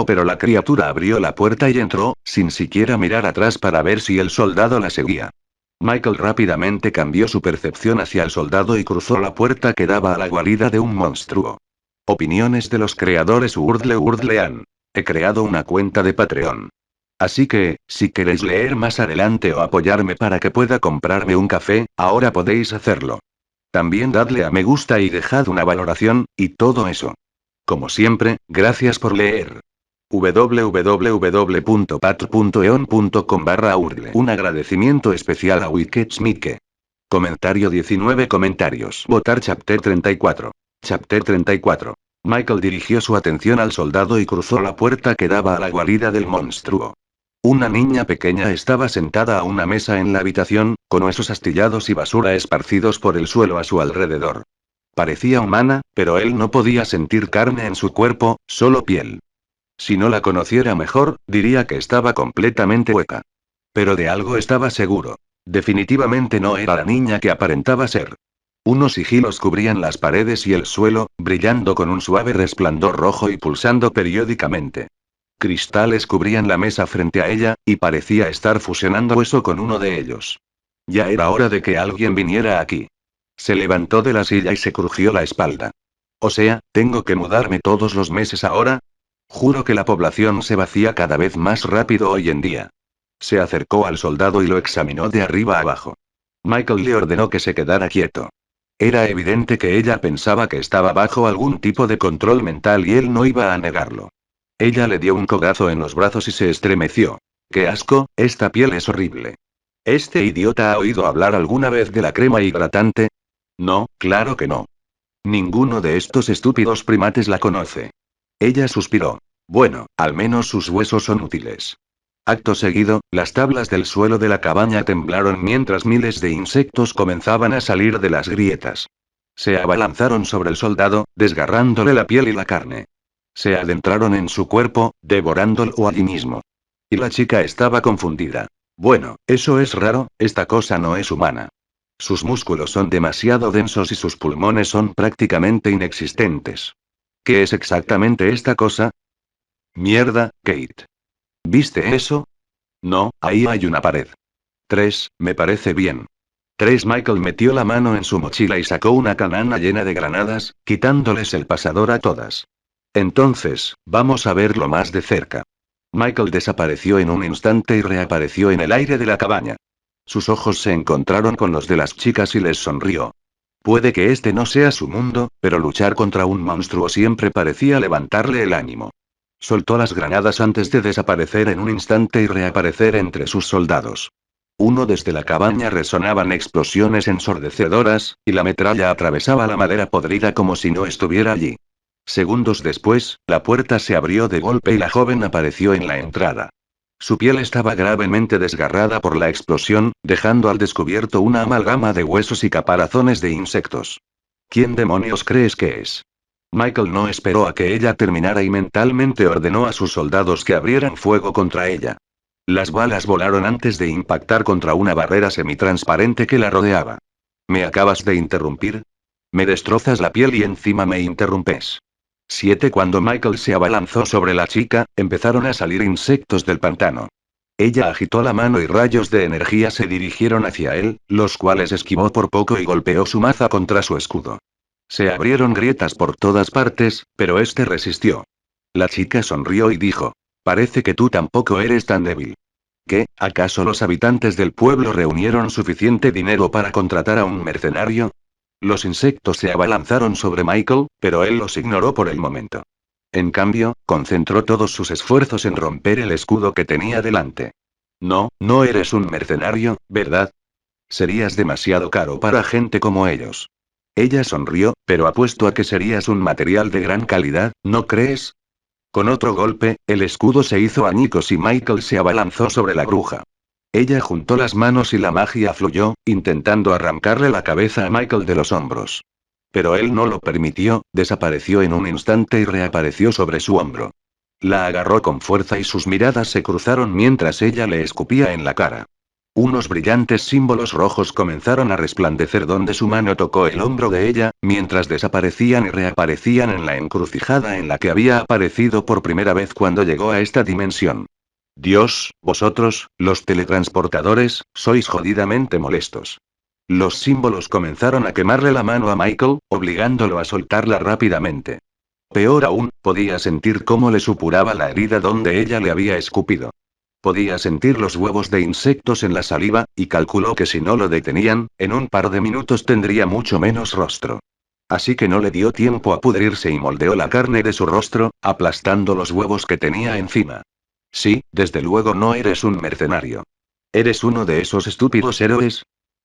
Pero la criatura abrió la puerta y entró, sin siquiera mirar atrás para ver si el soldado la seguía. Michael rápidamente cambió su percepción hacia el soldado y cruzó la puerta que daba a la guarida de un monstruo. Opiniones de los creadores Urdlean. He creado una cuenta de Patreon. Así que, si queréis leer más adelante o apoyarme para que pueda comprarme un café, ahora podéis hacerlo. También dadle a me gusta y dejad una valoración, y todo eso. Como siempre, gracias por leer. www.patreon.com/urdle. Un agradecimiento especial a Wiketsmike. Comentario 19 comentarios. Votar Chapter 34. Chapter 34. Michael dirigió su atención al soldado y cruzó la puerta que daba a la guarida del monstruo. Una niña pequeña estaba sentada a una mesa en la habitación, con huesos astillados y basura esparcidos por el suelo a su alrededor. Parecía humana, pero él no podía sentir carne en su cuerpo, solo piel. Si no la conociera mejor, diría que estaba completamente hueca. Pero de algo estaba seguro. Definitivamente no era la niña que aparentaba ser. Unos sigilos cubrían las paredes y el suelo, brillando con un suave resplandor rojo y pulsando periódicamente. Cristales cubrían la mesa frente a ella, y parecía estar fusionando hueso con uno de ellos. Ya era hora de que alguien viniera aquí. Se levantó de la silla y se crujió la espalda. O sea, ¿tengo que mudarme todos los meses ahora? Juro que la población se vacía cada vez más rápido hoy en día. Se acercó al soldado y lo examinó de arriba a abajo. Michael le ordenó que se quedara quieto. Era evidente que ella pensaba que estaba bajo algún tipo de control mental y él no iba a negarlo. Ella le dio un codazo en los brazos y se estremeció. ¡Qué asco! Esta piel es horrible. ¿Este idiota ha oído hablar alguna vez de la crema hidratante? No, claro que no. Ninguno de estos estúpidos primates la conoce. Ella suspiró. Bueno, al menos sus huesos son útiles. Acto seguido, las tablas del suelo de la cabaña temblaron mientras miles de insectos comenzaban a salir de las grietas. Se abalanzaron sobre el soldado, desgarrándole la piel y la carne. Se adentraron en su cuerpo, devorándolo allí mismo. Y la chica estaba confundida. Bueno, eso es raro, esta cosa no es humana. Sus músculos son demasiado densos y sus pulmones son prácticamente inexistentes. ¿Qué es exactamente esta cosa? Mierda, Kate. ¿Viste eso? No, ahí hay una pared. 3, me parece bien. 3. Michael metió la mano en su mochila y sacó una canana llena de granadas, quitándoles el pasador a todas. Entonces, vamos a verlo más de cerca. Michael desapareció en un instante y reapareció en el aire de la cabaña. Sus ojos se encontraron con los de las chicas y les sonrió. Puede que este no sea su mundo, pero luchar contra un monstruo siempre parecía levantarle el ánimo. Soltó las granadas antes de desaparecer en un instante y reaparecer entre sus soldados. Desde la cabaña resonaban explosiones ensordecedoras, y la metralla atravesaba la madera podrida como si no estuviera allí. Segundos después, la puerta se abrió de golpe y la joven apareció en la entrada. Su piel estaba gravemente desgarrada por la explosión, dejando al descubierto una amalgama de huesos y caparazones de insectos. ¿Quién demonios crees que es? Michael no esperó a que ella terminara y mentalmente ordenó a sus soldados que abrieran fuego contra ella. Las balas volaron antes de impactar contra una barrera semitransparente que la rodeaba. ¿Me acabas de interrumpir? Me destrozas la piel y encima me interrumpes. 7. Cuando Michael se abalanzó sobre la chica, empezaron a salir insectos del pantano. Ella agitó la mano y rayos de energía se dirigieron hacia él, los cuales esquivó por poco y golpeó su maza contra su escudo. Se abrieron grietas por todas partes, pero este resistió. La chica sonrió y dijo: parece que tú tampoco eres tan débil. ¿Qué, acaso los habitantes del pueblo reunieron suficiente dinero para contratar a un mercenario? Los insectos se abalanzaron sobre Michael, pero él los ignoró por el momento. En cambio, concentró todos sus esfuerzos en romper el escudo que tenía delante. No, no eres un mercenario, ¿verdad? Serías demasiado caro para gente como ellos. Ella sonrió, pero apuesto a que serías un material de gran calidad, ¿no crees? Con otro golpe, el escudo se hizo añicos y Michael se abalanzó sobre la bruja. Ella juntó las manos y la magia fluyó, intentando arrancarle la cabeza a Michael de los hombros. Pero él no lo permitió, desapareció en un instante y reapareció sobre su hombro. La agarró con fuerza y sus miradas se cruzaron mientras ella le escupía en la cara. Unos brillantes símbolos rojos comenzaron a resplandecer donde su mano tocó el hombro de ella, mientras desaparecían y reaparecían en la encrucijada en la que había aparecido por primera vez cuando llegó a esta dimensión. Dios, vosotros, los teletransportadores, sois jodidamente molestos. Los símbolos comenzaron a quemarle la mano a Michael, obligándolo a soltarla rápidamente. Peor aún, podía sentir cómo le supuraba la herida donde ella le había escupido. Podía sentir los huevos de insectos en la saliva, y calculó que si no lo detenían, en un par de minutos tendría mucho menos rostro. Así que no le dio tiempo a pudrirse y moldeó la carne de su rostro, aplastando los huevos que tenía encima. Sí, desde luego no eres un mercenario. ¿Eres uno de esos estúpidos héroes?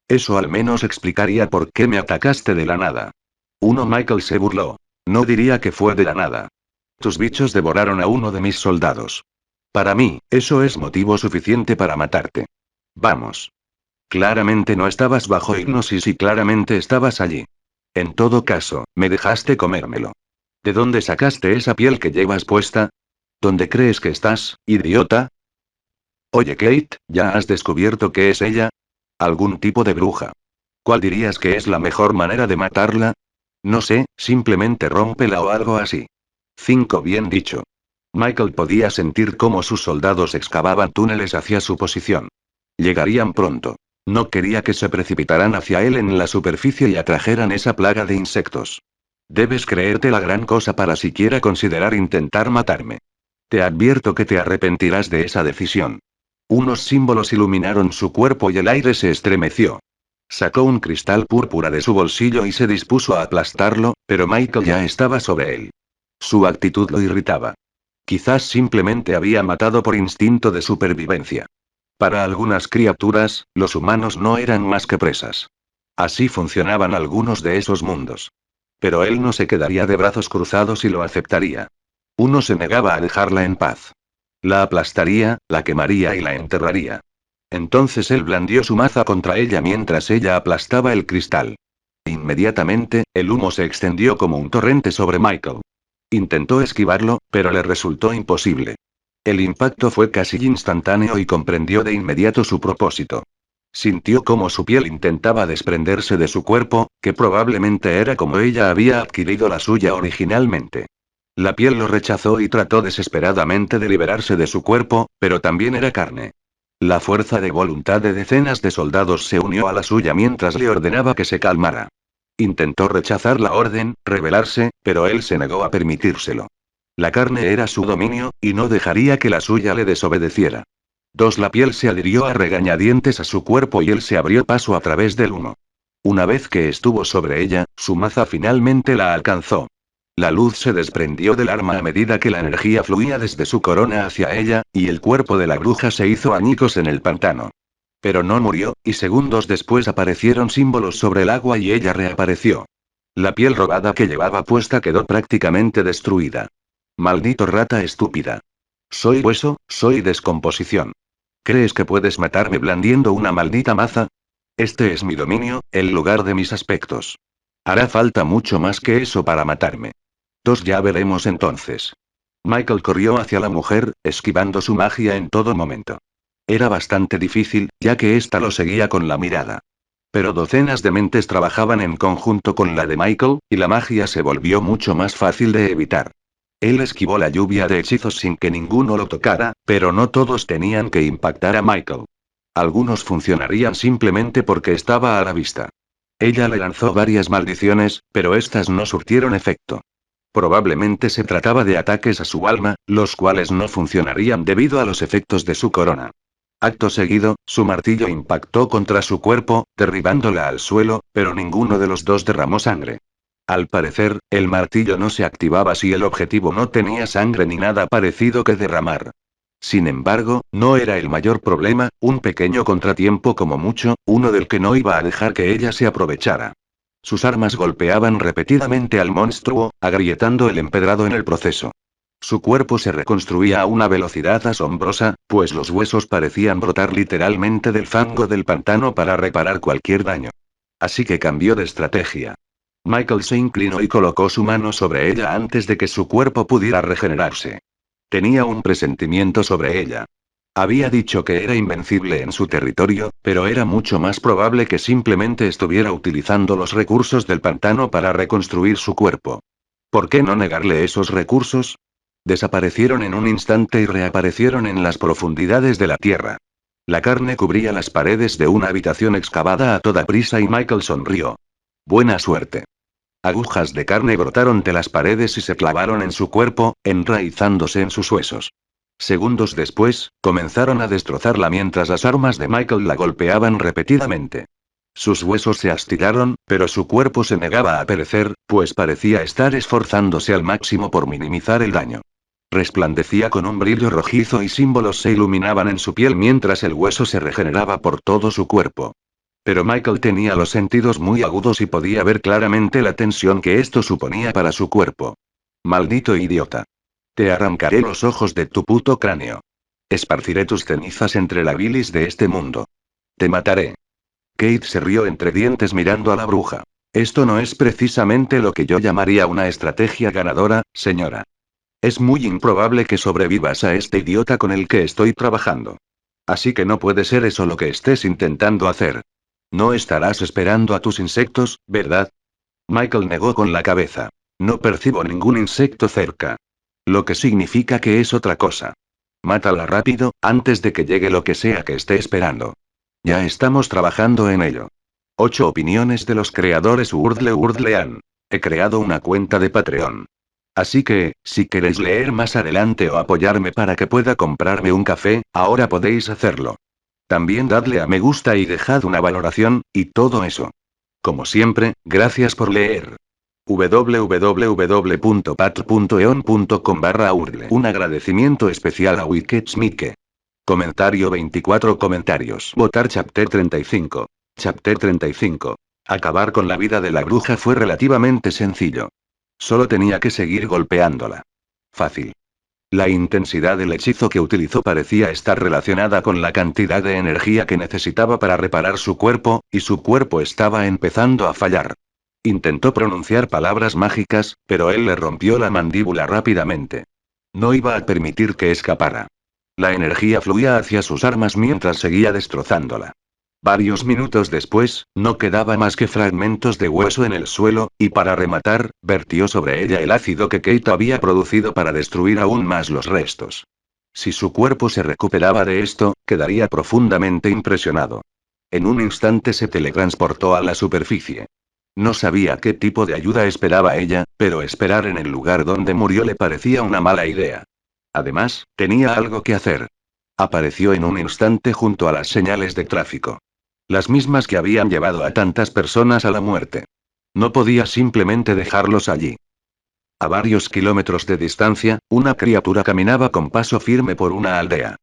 Eso al menos explicaría por qué me atacaste de la nada. Michael se burló. No diría que fue de la nada. Tus bichos devoraron a uno de mis soldados. Para mí, eso es motivo suficiente para matarte. Vamos. Claramente no estabas bajo hipnosis y claramente estabas allí. En todo caso, me dejaste comérmelo. ¿De dónde sacaste esa piel que llevas puesta? ¿Dónde crees que estás, idiota? Oye, Kate, ¿ya has descubierto qué es ella? ¿Algún tipo de bruja? ¿Cuál dirías que es la mejor manera de matarla? No sé, simplemente rómpela o algo así. 5 Bien dicho. Michael podía sentir cómo sus soldados excavaban túneles hacia su posición. Llegarían pronto. No quería que se precipitaran hacia él en la superficie y atrajeran esa plaga de insectos. Debes creerte la gran cosa para siquiera considerar intentar matarme. Te advierto que te arrepentirás de esa decisión. Unos símbolos iluminaron su cuerpo y el aire se estremeció. Sacó un cristal púrpura de su bolsillo y se dispuso a aplastarlo, pero Michael ya estaba sobre él. Su actitud lo irritaba. Quizás simplemente había matado por instinto de supervivencia. Para algunas criaturas, los humanos no eran más que presas. Así funcionaban algunos de esos mundos. Pero él no se quedaría de brazos cruzados y lo aceptaría. Uno se negaba a dejarla en paz. La aplastaría, la quemaría y la enterraría. Entonces él blandió su maza contra ella mientras ella aplastaba el cristal. Inmediatamente, el humo se extendió como un torrente sobre Michael. Intentó esquivarlo, pero le resultó imposible. El impacto fue casi instantáneo y comprendió de inmediato su propósito. Sintió cómo su piel intentaba desprenderse de su cuerpo, que probablemente era como ella había adquirido la suya originalmente. La piel lo rechazó y trató desesperadamente de liberarse de su cuerpo, pero también era carne. La fuerza de voluntad de decenas de soldados se unió a la suya mientras le ordenaba que se calmara. Intentó rechazar la orden, rebelarse, pero él se negó a permitírselo. La carne era su dominio, y no dejaría que la suya le desobedeciera. La piel se adhirió a regañadientes a su cuerpo y él se abrió paso a través del humo. Una vez que estuvo sobre ella, su maza finalmente la alcanzó. La luz se desprendió del arma a medida que la energía fluía desde su corona hacia ella, y el cuerpo de la bruja se hizo añicos en el pantano. Pero no murió, y segundos después aparecieron símbolos sobre el agua y ella reapareció. La piel robada que llevaba puesta quedó prácticamente destruida. Maldito rata estúpida. Soy hueso, soy descomposición. ¿Crees que puedes matarme blandiendo una maldita maza? Este es mi dominio, el lugar de mis aspectos. Hará falta mucho más que eso para matarme. Ya veremos entonces. Michael corrió hacia la mujer, esquivando su magia en todo momento. Era bastante difícil, ya que ésta lo seguía con la mirada. Pero docenas de mentes trabajaban en conjunto con la de Michael, y la magia se volvió mucho más fácil de evitar. Él esquivó la lluvia de hechizos sin que ninguno lo tocara, pero no todos tenían que impactar a Michael. Algunos funcionarían simplemente porque estaba a la vista. Ella le lanzó varias maldiciones, pero estas no surtieron efecto. Probablemente se trataba de ataques a su alma, los cuales no funcionarían debido a los efectos de su corona. Acto seguido, su martillo impactó contra su cuerpo, derribándola al suelo, pero ninguno de los dos derramó sangre. Al parecer, el martillo no se activaba si el objetivo no tenía sangre ni nada parecido que derramar. Sin embargo, no era el mayor problema, un pequeño contratiempo como mucho, uno del que no iba a dejar que ella se aprovechara. Sus armas golpeaban repetidamente al monstruo, agrietando el empedrado en el proceso. Su cuerpo se reconstruía a una velocidad asombrosa, pues los huesos parecían brotar literalmente del fango del pantano para reparar cualquier daño. Así que cambió de estrategia. Michael se inclinó y colocó su mano sobre ella antes de que su cuerpo pudiera regenerarse. Tenía un presentimiento sobre ella. Había dicho que era invencible en su territorio, pero era mucho más probable que simplemente estuviera utilizando los recursos del pantano para reconstruir su cuerpo. ¿Por qué no negarle esos recursos? Desaparecieron en un instante y reaparecieron en las profundidades de la tierra. La carne cubría las paredes de una habitación excavada a toda prisa y Michael sonrió. Buena suerte. Agujas de carne brotaron de las paredes y se clavaron en su cuerpo, enraizándose en sus huesos. Segundos después, comenzaron a destrozarla mientras las armas de Michael la golpeaban repetidamente. Sus huesos se astiraron, pero su cuerpo se negaba a perecer, pues parecía estar esforzándose al máximo por minimizar el daño. Resplandecía con un brillo rojizo y símbolos se iluminaban en su piel mientras el hueso se regeneraba por todo su cuerpo. Pero Michael tenía los sentidos muy agudos y podía ver claramente la tensión que esto suponía para su cuerpo. Maldito idiota. Te arrancaré los ojos de tu puto cráneo. Esparciré tus cenizas entre la bilis de este mundo. Te mataré. Kate se rió entre dientes mirando a la bruja. Esto no es precisamente lo que yo llamaría una estrategia ganadora, señora. Es muy improbable que sobrevivas a este idiota con el que estoy trabajando. Así que no puede ser eso lo que estés intentando hacer. No estarás esperando a tus insectos, ¿verdad? Michael negó con la cabeza. No percibo ningún insecto cerca. Lo que significa que es otra cosa. Mátala rápido, antes de que llegue lo que sea que esté esperando. Ya estamos trabajando en ello. 8 opiniones de los creadores Urdlean. He creado una cuenta de Patreon. Así que, si queréis leer más adelante o apoyarme para que pueda comprarme un café, ahora podéis hacerlo. También dadle a me gusta y dejad una valoración, y todo eso. Como siempre, gracias por leer. www.patreon.com/urdle. Un agradecimiento especial a Wiketsmike. Comentario 24 comentarios. Votar Chapter 35. Chapter 35. Acabar con la vida de la bruja fue relativamente sencillo. Solo tenía que seguir golpeándola. Fácil. La intensidad del hechizo que utilizó parecía estar relacionada con la cantidad de energía que necesitaba para reparar su cuerpo, y su cuerpo estaba empezando a fallar. Intentó pronunciar palabras mágicas, pero él le rompió la mandíbula rápidamente. No iba a permitir que escapara. La energía fluía hacia sus armas mientras seguía destrozándola. Varios minutos después, no quedaba más que fragmentos de hueso en el suelo, y para rematar, vertió sobre ella el ácido que Kate había producido para destruir aún más los restos. Si su cuerpo se recuperaba de esto, quedaría profundamente impresionado. En un instante se teletransportó a la superficie. No sabía qué tipo de ayuda esperaba ella, pero esperar en el lugar donde murió le parecía una mala idea. Además, tenía algo que hacer. Apareció en un instante junto a las señales de tráfico. Las mismas que habían llevado a tantas personas a la muerte. No podía simplemente dejarlos allí. A varios kilómetros de distancia, una criatura caminaba con paso firme por una aldea.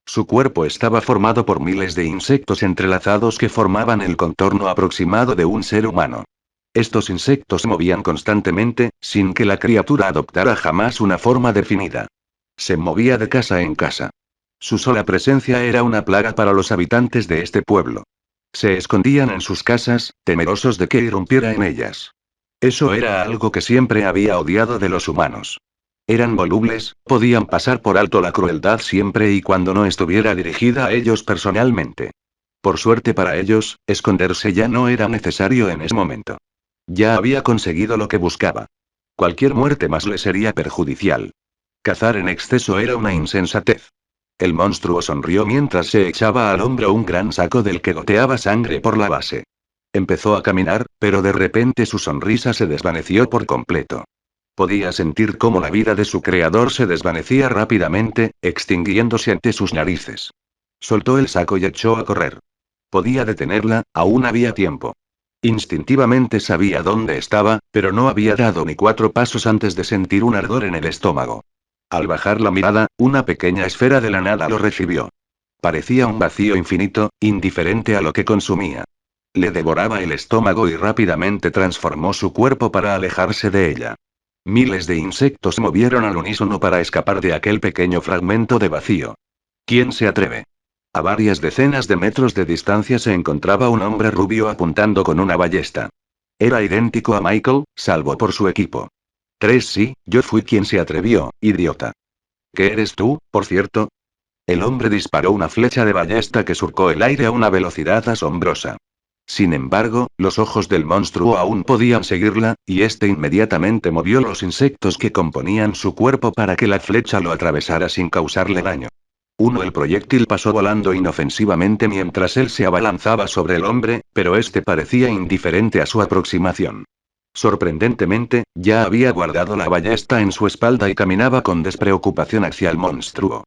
Su cuerpo estaba formado por miles de insectos entrelazados que formaban el contorno aproximado de un ser humano. Estos insectos se movían constantemente, sin que la criatura adoptara jamás una forma definida. Se movía de casa en casa. Su sola presencia era una plaga para los habitantes de este pueblo. Se escondían en sus casas, temerosos de que irrumpiera en ellas. Eso era algo que siempre había odiado de los humanos. Eran volubles, podían pasar por alto la crueldad siempre y cuando no estuviera dirigida a ellos personalmente. Por suerte para ellos, esconderse ya no era necesario en ese momento. Ya había conseguido lo que buscaba. Cualquier muerte más le sería perjudicial. Cazar en exceso era una insensatez. El monstruo sonrió mientras se echaba al hombro un gran saco del que goteaba sangre por la base. Empezó a caminar, pero de repente su sonrisa se desvaneció por completo. Podía sentir cómo la vida de su creador se desvanecía rápidamente, extinguiéndose ante sus narices. Soltó el saco y echó a correr. Podía detenerla, aún había tiempo. Instintivamente sabía dónde estaba, pero no había dado ni 4 pasos antes de sentir un ardor en el estómago. Al bajar la mirada, una pequeña esfera de la nada lo recibió. Parecía un vacío infinito, indiferente a lo que consumía. Le devoraba el estómago y rápidamente transformó su cuerpo para alejarse de ella. Miles de insectos se movieron al unísono para escapar de aquel pequeño fragmento de vacío. ¿Quién se atreve? A varias decenas de metros de distancia se encontraba un hombre rubio apuntando con una ballesta. Era idéntico a Michael, salvo por su equipo. Sí, yo fui quien se atrevió, idiota. ¿Qué eres tú, por cierto? El hombre disparó una flecha de ballesta que surcó el aire a una velocidad asombrosa. Sin embargo, los ojos del monstruo aún podían seguirla, y este inmediatamente movió los insectos que componían su cuerpo para que la flecha lo atravesara sin causarle daño. El proyectil pasó volando inofensivamente mientras él se abalanzaba sobre el hombre, pero este parecía indiferente a su aproximación. Sorprendentemente, ya había guardado la ballesta en su espalda y caminaba con despreocupación hacia el monstruo.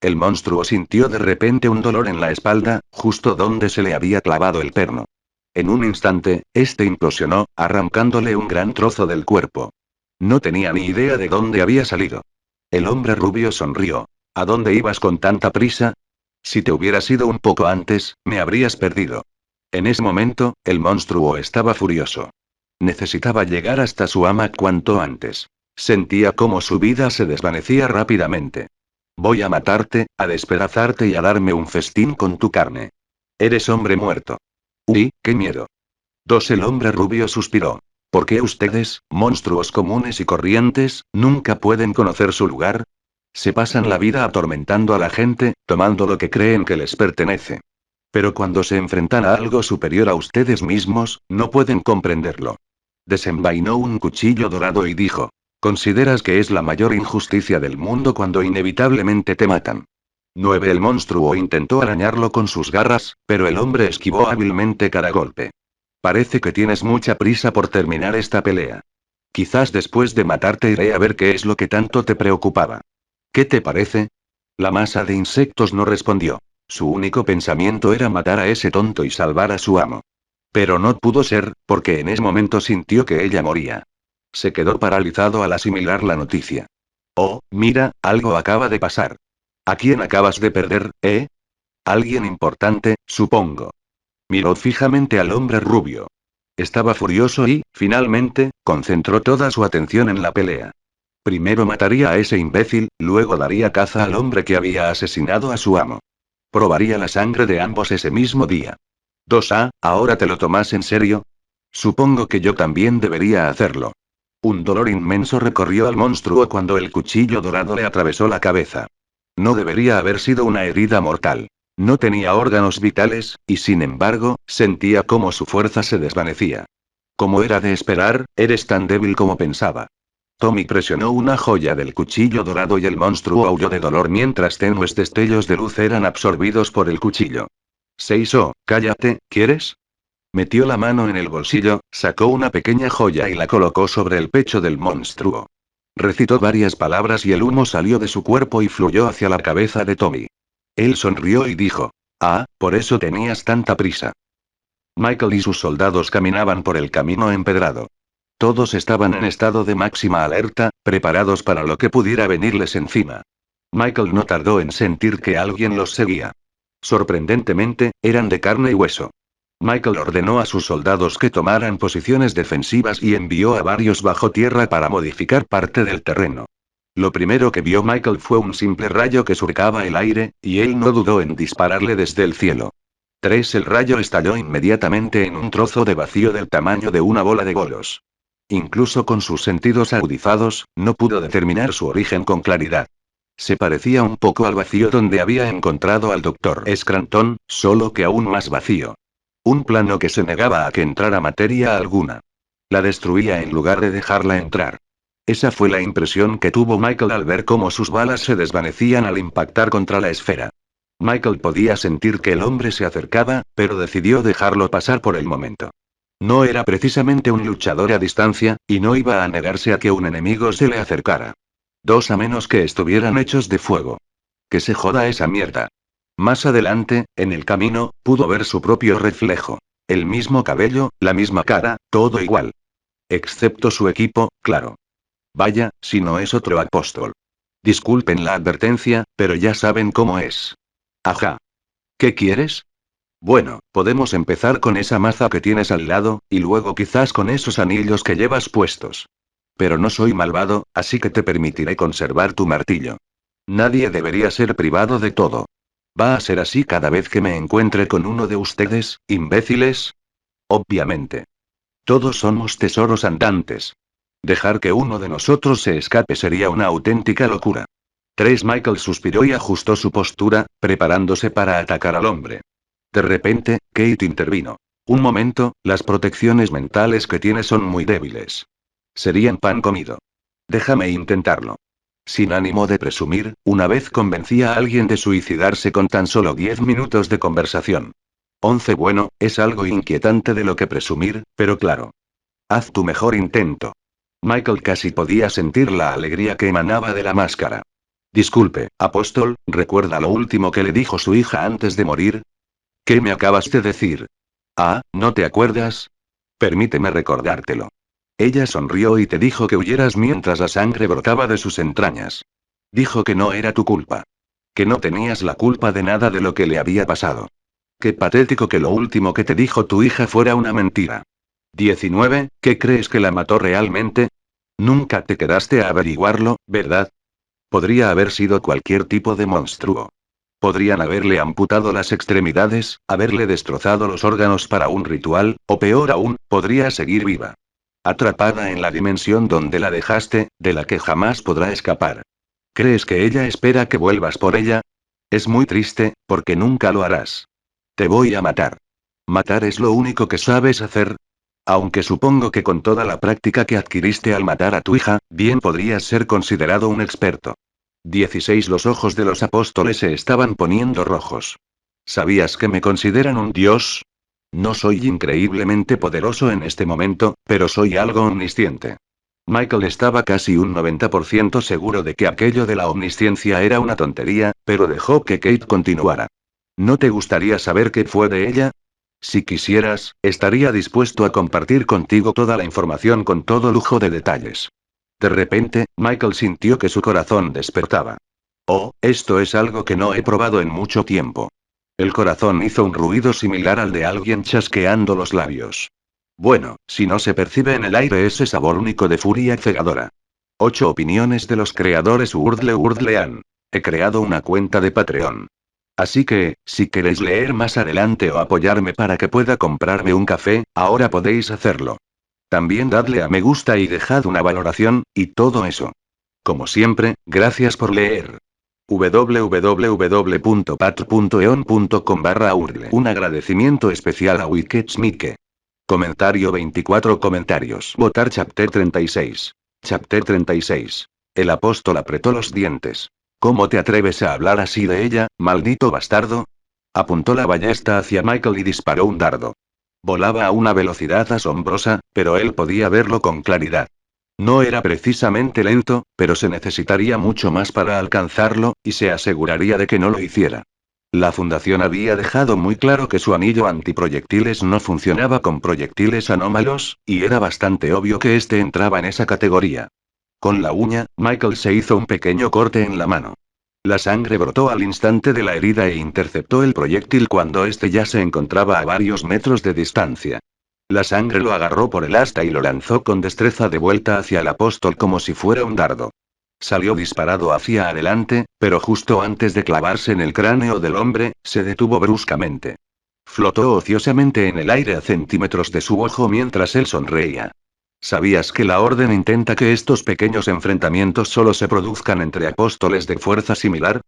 El monstruo sintió de repente un dolor en la espalda, justo donde se le había clavado el perno. En un instante, este implosionó, arrancándole un gran trozo del cuerpo. No tenía ni idea de dónde había salido. El hombre rubio sonrió. ¿A dónde ibas con tanta prisa? Si te hubieras ido un poco antes, me habrías perdido. En ese momento, el monstruo estaba furioso. Necesitaba llegar hasta su ama cuanto antes. Sentía cómo su vida se desvanecía rápidamente. Voy a matarte, a despedazarte y a darme un festín con tu carne. Eres hombre muerto. Uy, qué miedo. El hombre rubio suspiró. ¿Por qué ustedes, monstruos comunes y corrientes, nunca pueden conocer su lugar? Se pasan la vida atormentando a la gente, tomando lo que creen que les pertenece. Pero cuando se enfrentan a algo superior a ustedes mismos, no pueden comprenderlo. Desenvainó un cuchillo dorado y dijo. ¿Consideras que es la mayor injusticia del mundo cuando inevitablemente te matan? El monstruo intentó arañarlo con sus garras, pero el hombre esquivó hábilmente cada golpe. Parece que tienes mucha prisa por terminar esta pelea. Quizás después de matarte iré a ver qué es lo que tanto te preocupaba. ¿Qué te parece? La masa de insectos no respondió. Su único pensamiento era matar a ese tonto y salvar a su amo. Pero no pudo ser, porque en ese momento sintió que ella moría. Se quedó paralizado al asimilar la noticia. Oh, mira, algo acaba de pasar. ¿A quién acabas de perder, eh? Alguien importante, supongo. Miró fijamente al hombre rubio. Estaba furioso y, finalmente, concentró toda su atención en la pelea. Primero mataría a ese imbécil, luego daría caza al hombre que había asesinado a su amo. Probaría la sangre de ambos ese mismo día. ¿Ahora te lo tomas en serio? Supongo que yo también debería hacerlo. Un dolor inmenso recorrió al monstruo cuando el cuchillo dorado le atravesó la cabeza. No debería haber sido una herida mortal. No tenía órganos vitales, y sin embargo, sentía cómo su fuerza se desvanecía. Como era de esperar, eres tan débil como pensaba. Tommy presionó una joya del cuchillo dorado y el monstruo aulló de dolor mientras tenues destellos de luz eran absorbidos por el cuchillo. Seiso, cállate, ¿quieres? Metió la mano en el bolsillo, sacó una pequeña joya y la colocó sobre el pecho del monstruo. Recitó varias palabras y el humo salió de su cuerpo y fluyó hacia la cabeza de Tommy. Él sonrió y dijo. Por eso tenías tanta prisa. Michael y sus soldados caminaban por el camino empedrado. Todos estaban en estado de máxima alerta, preparados para lo que pudiera venirles encima. Michael no tardó en sentir que alguien los seguía. Sorprendentemente, eran de carne y hueso. Michael ordenó a sus soldados que tomaran posiciones defensivas y envió a varios bajo tierra para modificar parte del terreno. Lo primero que vio Michael fue un simple rayo que surcaba el aire, y él no dudó en dispararle desde el cielo. El rayo estalló inmediatamente en un trozo de vacío del tamaño de una bola de bolos. Incluso con sus sentidos agudizados, no pudo determinar su origen con claridad. Se parecía un poco al vacío donde había encontrado al doctor Scranton, solo que aún más vacío. Un plano que se negaba a que entrara materia alguna. La destruía en lugar de dejarla entrar. Esa fue la impresión que tuvo Michael al ver cómo sus balas se desvanecían al impactar contra la esfera. Michael podía sentir que el hombre se acercaba, pero decidió dejarlo pasar por el momento. No era precisamente un luchador a distancia, y no iba a negarse a que un enemigo se le acercara. A menos que estuvieran hechos de fuego. Que se joda esa mierda. Más adelante, en el camino, pudo ver su propio reflejo. El mismo cabello, la misma cara, todo igual. Excepto su equipo, claro. Vaya, si no es otro apóstol. Disculpen la advertencia, pero ya saben cómo es. Ajá. ¿Qué quieres? Bueno, podemos empezar con esa maza que tienes al lado, y luego quizás con esos anillos que llevas puestos. Pero no soy malvado, así que te permitiré conservar tu martillo. Nadie debería ser privado de todo. ¿Va a ser así cada vez que me encuentre con uno de ustedes, imbéciles? Obviamente. Todos somos tesoros andantes. Dejar que uno de nosotros se escape sería una auténtica locura. 3. Michael suspiró y ajustó su postura, preparándose para atacar al hombre. De repente, Kate intervino. Un momento, las protecciones mentales que tienes son muy débiles. Serían pan comido. Déjame intentarlo. Sin ánimo de presumir, una vez convencí a alguien de suicidarse con tan solo 10 minutos de conversación. 11. Bueno, es algo inquietante de lo que presumir, pero claro. Haz tu mejor intento. Michael casi podía sentir la alegría que emanaba de la máscara. Disculpe, apóstol, ¿recuerda lo último que le dijo su hija antes de morir? ¿Qué me acabas de decir? Ah, ¿no te acuerdas? Permíteme recordártelo. Ella sonrió y te dijo que huyeras mientras la sangre brotaba de sus entrañas. Dijo que no era tu culpa. Que no tenías la culpa de nada de lo que le había pasado. Qué patético que lo último que te dijo tu hija fuera una mentira. 19. ¿Qué crees que la mató realmente? Nunca te quedaste a averiguarlo, ¿verdad? Podría haber sido cualquier tipo de monstruo. Podrían haberle amputado las extremidades, haberle destrozado los órganos para un ritual, o peor aún, podría seguir viva. Atrapada en la dimensión donde la dejaste, de la que jamás podrá escapar. ¿Crees que ella espera que vuelvas por ella? Es muy triste, porque nunca lo harás. Te voy a matar. ¿Matar es lo único que sabes hacer? Aunque supongo que con toda la práctica que adquiriste al matar a tu hija, bien podrías ser considerado un experto. 16. Los ojos de los apóstoles se estaban poniendo rojos. ¿Sabías que me consideran un dios? No soy increíblemente poderoso en este momento, pero soy algo omnisciente. Michael estaba casi un 90% seguro de que aquello de la omnisciencia era una tontería, pero dejó que Kate continuara. ¿No te gustaría saber qué fue de ella? Si quisieras, estaría dispuesto a compartir contigo toda la información con todo lujo de detalles. De repente, Michael sintió que su corazón despertaba. Oh, esto es algo que no he probado en mucho tiempo. El corazón hizo un ruido similar al de alguien chasqueando los labios. Bueno, si no se percibe en el aire ese sabor único de furia cegadora. 8 opiniones de los creadores Wordle. He creado una cuenta de Patreon. Así que, si queréis leer más adelante o apoyarme para que pueda comprarme un café, ahora podéis hacerlo. También dadle a me gusta y dejad una valoración, y todo eso. Como siempre, gracias por leer. www.patreon.com/Wordle. Un agradecimiento especial a Wiketsmike. Comentario 24 comentarios. Votar Chapter 36. Chapter 36. El apóstol apretó los dientes. ¿Cómo te atreves a hablar así de ella, maldito bastardo? Apuntó la ballesta hacia Michael y disparó un dardo. Volaba a una velocidad asombrosa, pero él podía verlo con claridad. No era precisamente lento, pero se necesitaría mucho más para alcanzarlo, y se aseguraría de que no lo hiciera. La fundación había dejado muy claro que su anillo antiproyectiles no funcionaba con proyectiles anómalos, y era bastante obvio que este entraba en esa categoría. Con la uña, Michael se hizo un pequeño corte en la mano. La sangre brotó al instante de la herida e interceptó el proyectil cuando este ya se encontraba a varios metros de distancia. La sangre lo agarró por el asta y lo lanzó con destreza de vuelta hacia el apóstol como si fuera un dardo. Salió disparado hacia adelante, pero justo antes de clavarse en el cráneo del hombre, se detuvo bruscamente. Flotó ociosamente en el aire a centímetros de su ojo mientras él sonreía. ¿Sabías que la Orden intenta que estos pequeños enfrentamientos solo se produzcan entre apóstoles de fuerza similar?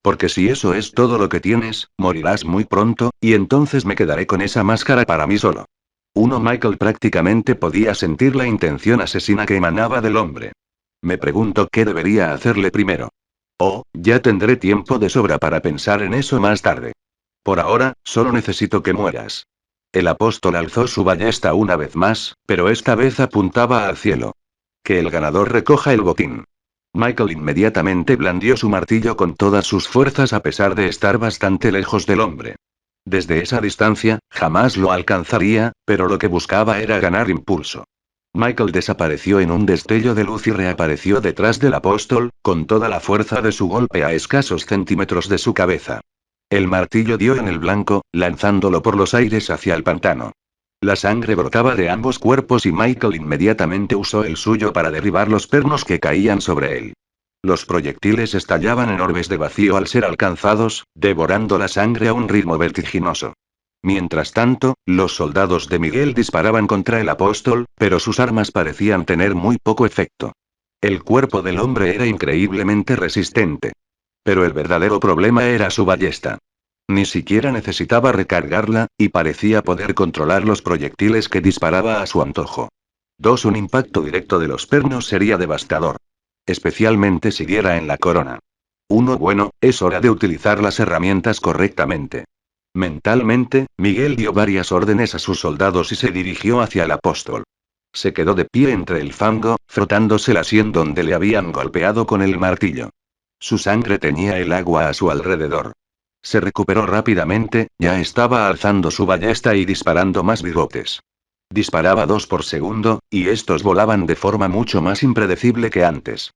Porque si eso es todo lo que tienes, morirás muy pronto, y entonces me quedaré con esa máscara para mí solo. Michael prácticamente podía sentir la intención asesina que emanaba del hombre. Me pregunto qué debería hacerle primero. Oh, ya tendré tiempo de sobra para pensar en eso más tarde. Por ahora, solo necesito que mueras. El apóstol alzó su ballesta una vez más, pero esta vez apuntaba al cielo. Que el ganador recoja el botín. Michael inmediatamente blandió su martillo con todas sus fuerzas a pesar de estar bastante lejos del hombre. Desde esa distancia, jamás lo alcanzaría, pero lo que buscaba era ganar impulso. Michael desapareció en un destello de luz y reapareció detrás del apóstol, con toda la fuerza de su golpe a escasos centímetros de su cabeza. El martillo dio en el blanco, lanzándolo por los aires hacia el pantano. La sangre brotaba de ambos cuerpos y Michael inmediatamente usó el suyo para derribar los pernos que caían sobre él. Los proyectiles estallaban en orbes de vacío al ser alcanzados, devorando la sangre a un ritmo vertiginoso. Mientras tanto, los soldados de Miguel disparaban contra el apóstol, pero sus armas parecían tener muy poco efecto. El cuerpo del hombre era increíblemente resistente. Pero el verdadero problema era su ballesta. Ni siquiera necesitaba recargarla, y parecía poder controlar los proyectiles que disparaba a su antojo. Un impacto directo de los pernos sería devastador. Especialmente si diera en la corona. Bueno, es hora de utilizar las herramientas correctamente. Mentalmente, Miguel dio varias órdenes a sus soldados y se dirigió hacia el apóstol. Se quedó de pie entre el fango, frotándose la sien donde le habían golpeado con el martillo. Su sangre teñía el agua a su alrededor. Se recuperó rápidamente, ya estaba alzando su ballesta y disparando más bigotes. Disparaba 2 por segundo, y estos volaban de forma mucho más impredecible que antes.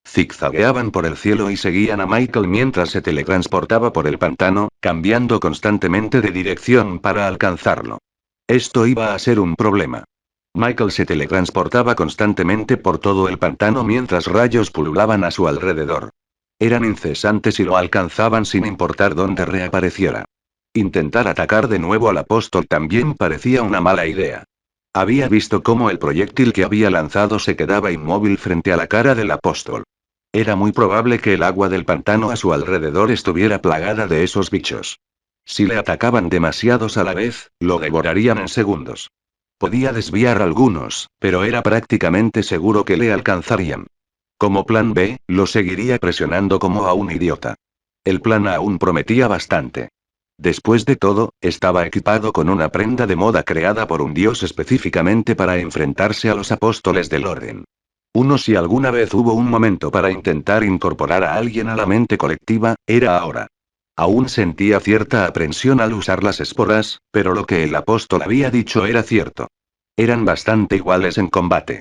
Zigzagueaban por el cielo y seguían a Michael mientras se teletransportaba por el pantano, cambiando constantemente de dirección para alcanzarlo. Esto iba a ser un problema. Michael se teletransportaba constantemente por todo el pantano mientras rayos pululaban a su alrededor. Eran incesantes y lo alcanzaban sin importar dónde reapareciera. Intentar atacar de nuevo al apóstol también parecía una mala idea. Había visto cómo el proyectil que había lanzado se quedaba inmóvil frente a la cara del apóstol. Era muy probable que el agua del pantano a su alrededor estuviera plagada de esos bichos. Si le atacaban demasiados a la vez, lo devorarían en segundos. Podía desviar algunos, pero era prácticamente seguro que le alcanzarían. Como plan B, lo seguiría presionando como a un idiota. El plan A aún prometía bastante. Después de todo, estaba equipado con una prenda de moda creada por un dios específicamente para enfrentarse a los apóstoles del orden. Si alguna vez hubo un momento para intentar incorporar a alguien a la mente colectiva, era ahora. Aún sentía cierta aprensión al usar las esporas, pero lo que el apóstol había dicho era cierto. Eran bastante iguales en combate.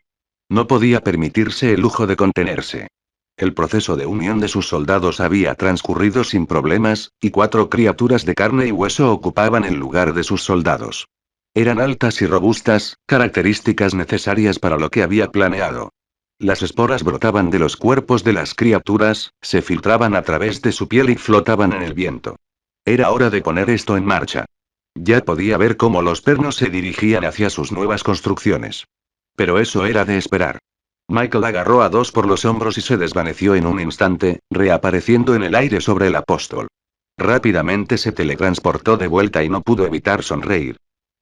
No podía permitirse el lujo de contenerse. El proceso de unión de sus soldados había transcurrido sin problemas, y 4 criaturas de carne y hueso ocupaban el lugar de sus soldados. Eran altas y robustas, características necesarias para lo que había planeado. Las esporas brotaban de los cuerpos de las criaturas, se filtraban a través de su piel y flotaban en el viento. Era hora de poner esto en marcha. Ya podía ver cómo los pernos se dirigían hacia sus nuevas construcciones. Pero eso era de esperar. Michael agarró a 2 por los hombros y se desvaneció en un instante, reapareciendo en el aire sobre el apóstol. Rápidamente se teletransportó de vuelta y no pudo evitar sonreír.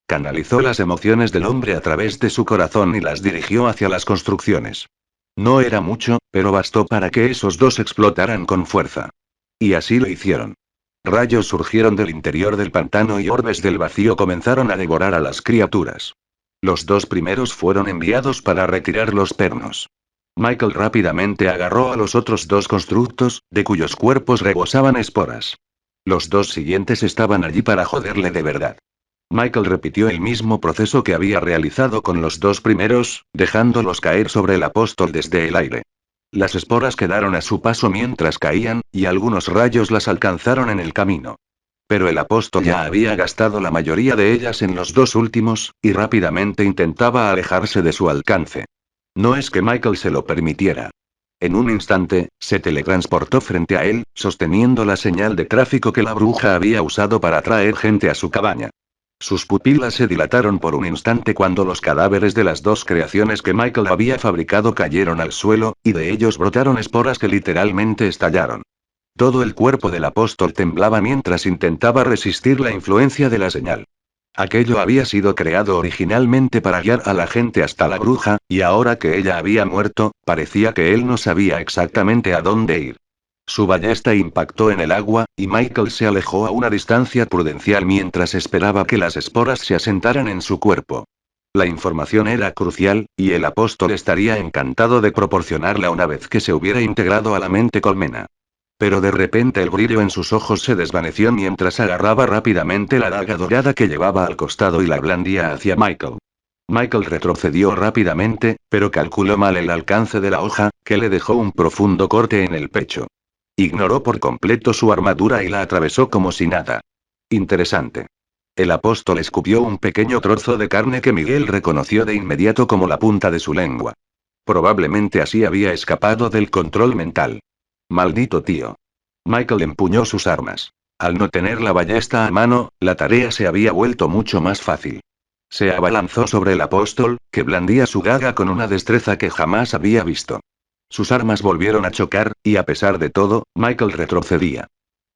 Canalizó las emociones del hombre a través de su corazón y las dirigió hacia las construcciones. No era mucho, pero bastó para que esos 2 explotaran con fuerza. Y así lo hicieron. Rayos surgieron del interior del pantano y orbes del vacío comenzaron a devorar a las criaturas. Los 2 primeros fueron enviados para retirar los pernos. Michael rápidamente agarró a los otros 2 constructos, de cuyos cuerpos rebosaban esporas. Los 2 siguientes estaban allí para joderle de verdad. Michael repitió el mismo proceso que había realizado con los 2 primeros, dejándolos caer sobre el apóstol desde el aire. Las esporas quedaron a su paso mientras caían, y algunos rayos las alcanzaron en el camino. Pero el apóstol ya había gastado la mayoría de ellas en los 2 últimos, y rápidamente intentaba alejarse de su alcance. No es que Michael se lo permitiera. En un instante, se teletransportó frente a él, sosteniendo la señal de tráfico que la bruja había usado para atraer gente a su cabaña. Sus pupilas se dilataron por un instante cuando los cadáveres de las 2 creaciones que Michael había fabricado cayeron al suelo, y de ellos brotaron esporas que literalmente estallaron. Todo el cuerpo del apóstol temblaba mientras intentaba resistir la influencia de la señal. Aquello había sido creado originalmente para guiar a la gente hasta la bruja, y ahora que ella había muerto, parecía que él no sabía exactamente a dónde ir. Su ballesta impactó en el agua, y Michael se alejó a una distancia prudencial mientras esperaba que las esporas se asentaran en su cuerpo. La información era crucial, y el apóstol estaría encantado de proporcionarla una vez que se hubiera integrado a la mente colmena. Pero de repente el brillo en sus ojos se desvaneció mientras agarraba rápidamente la daga dorada que llevaba al costado y la blandía hacia Michael. Michael retrocedió rápidamente, pero calculó mal el alcance de la hoja, que le dejó un profundo corte en el pecho. Ignoró por completo su armadura y la atravesó como si nada. Interesante. El apóstol escupió un pequeño trozo de carne que Miguel reconoció de inmediato como la punta de su lengua. Probablemente así había escapado del control mental. Maldito tío. Michael empuñó sus armas. Al no tener la ballesta a mano, la tarea se había vuelto mucho más fácil. Se abalanzó sobre el apóstol, que blandía su daga con una destreza que jamás había visto. Sus armas volvieron a chocar, y a pesar de todo, Michael retrocedía.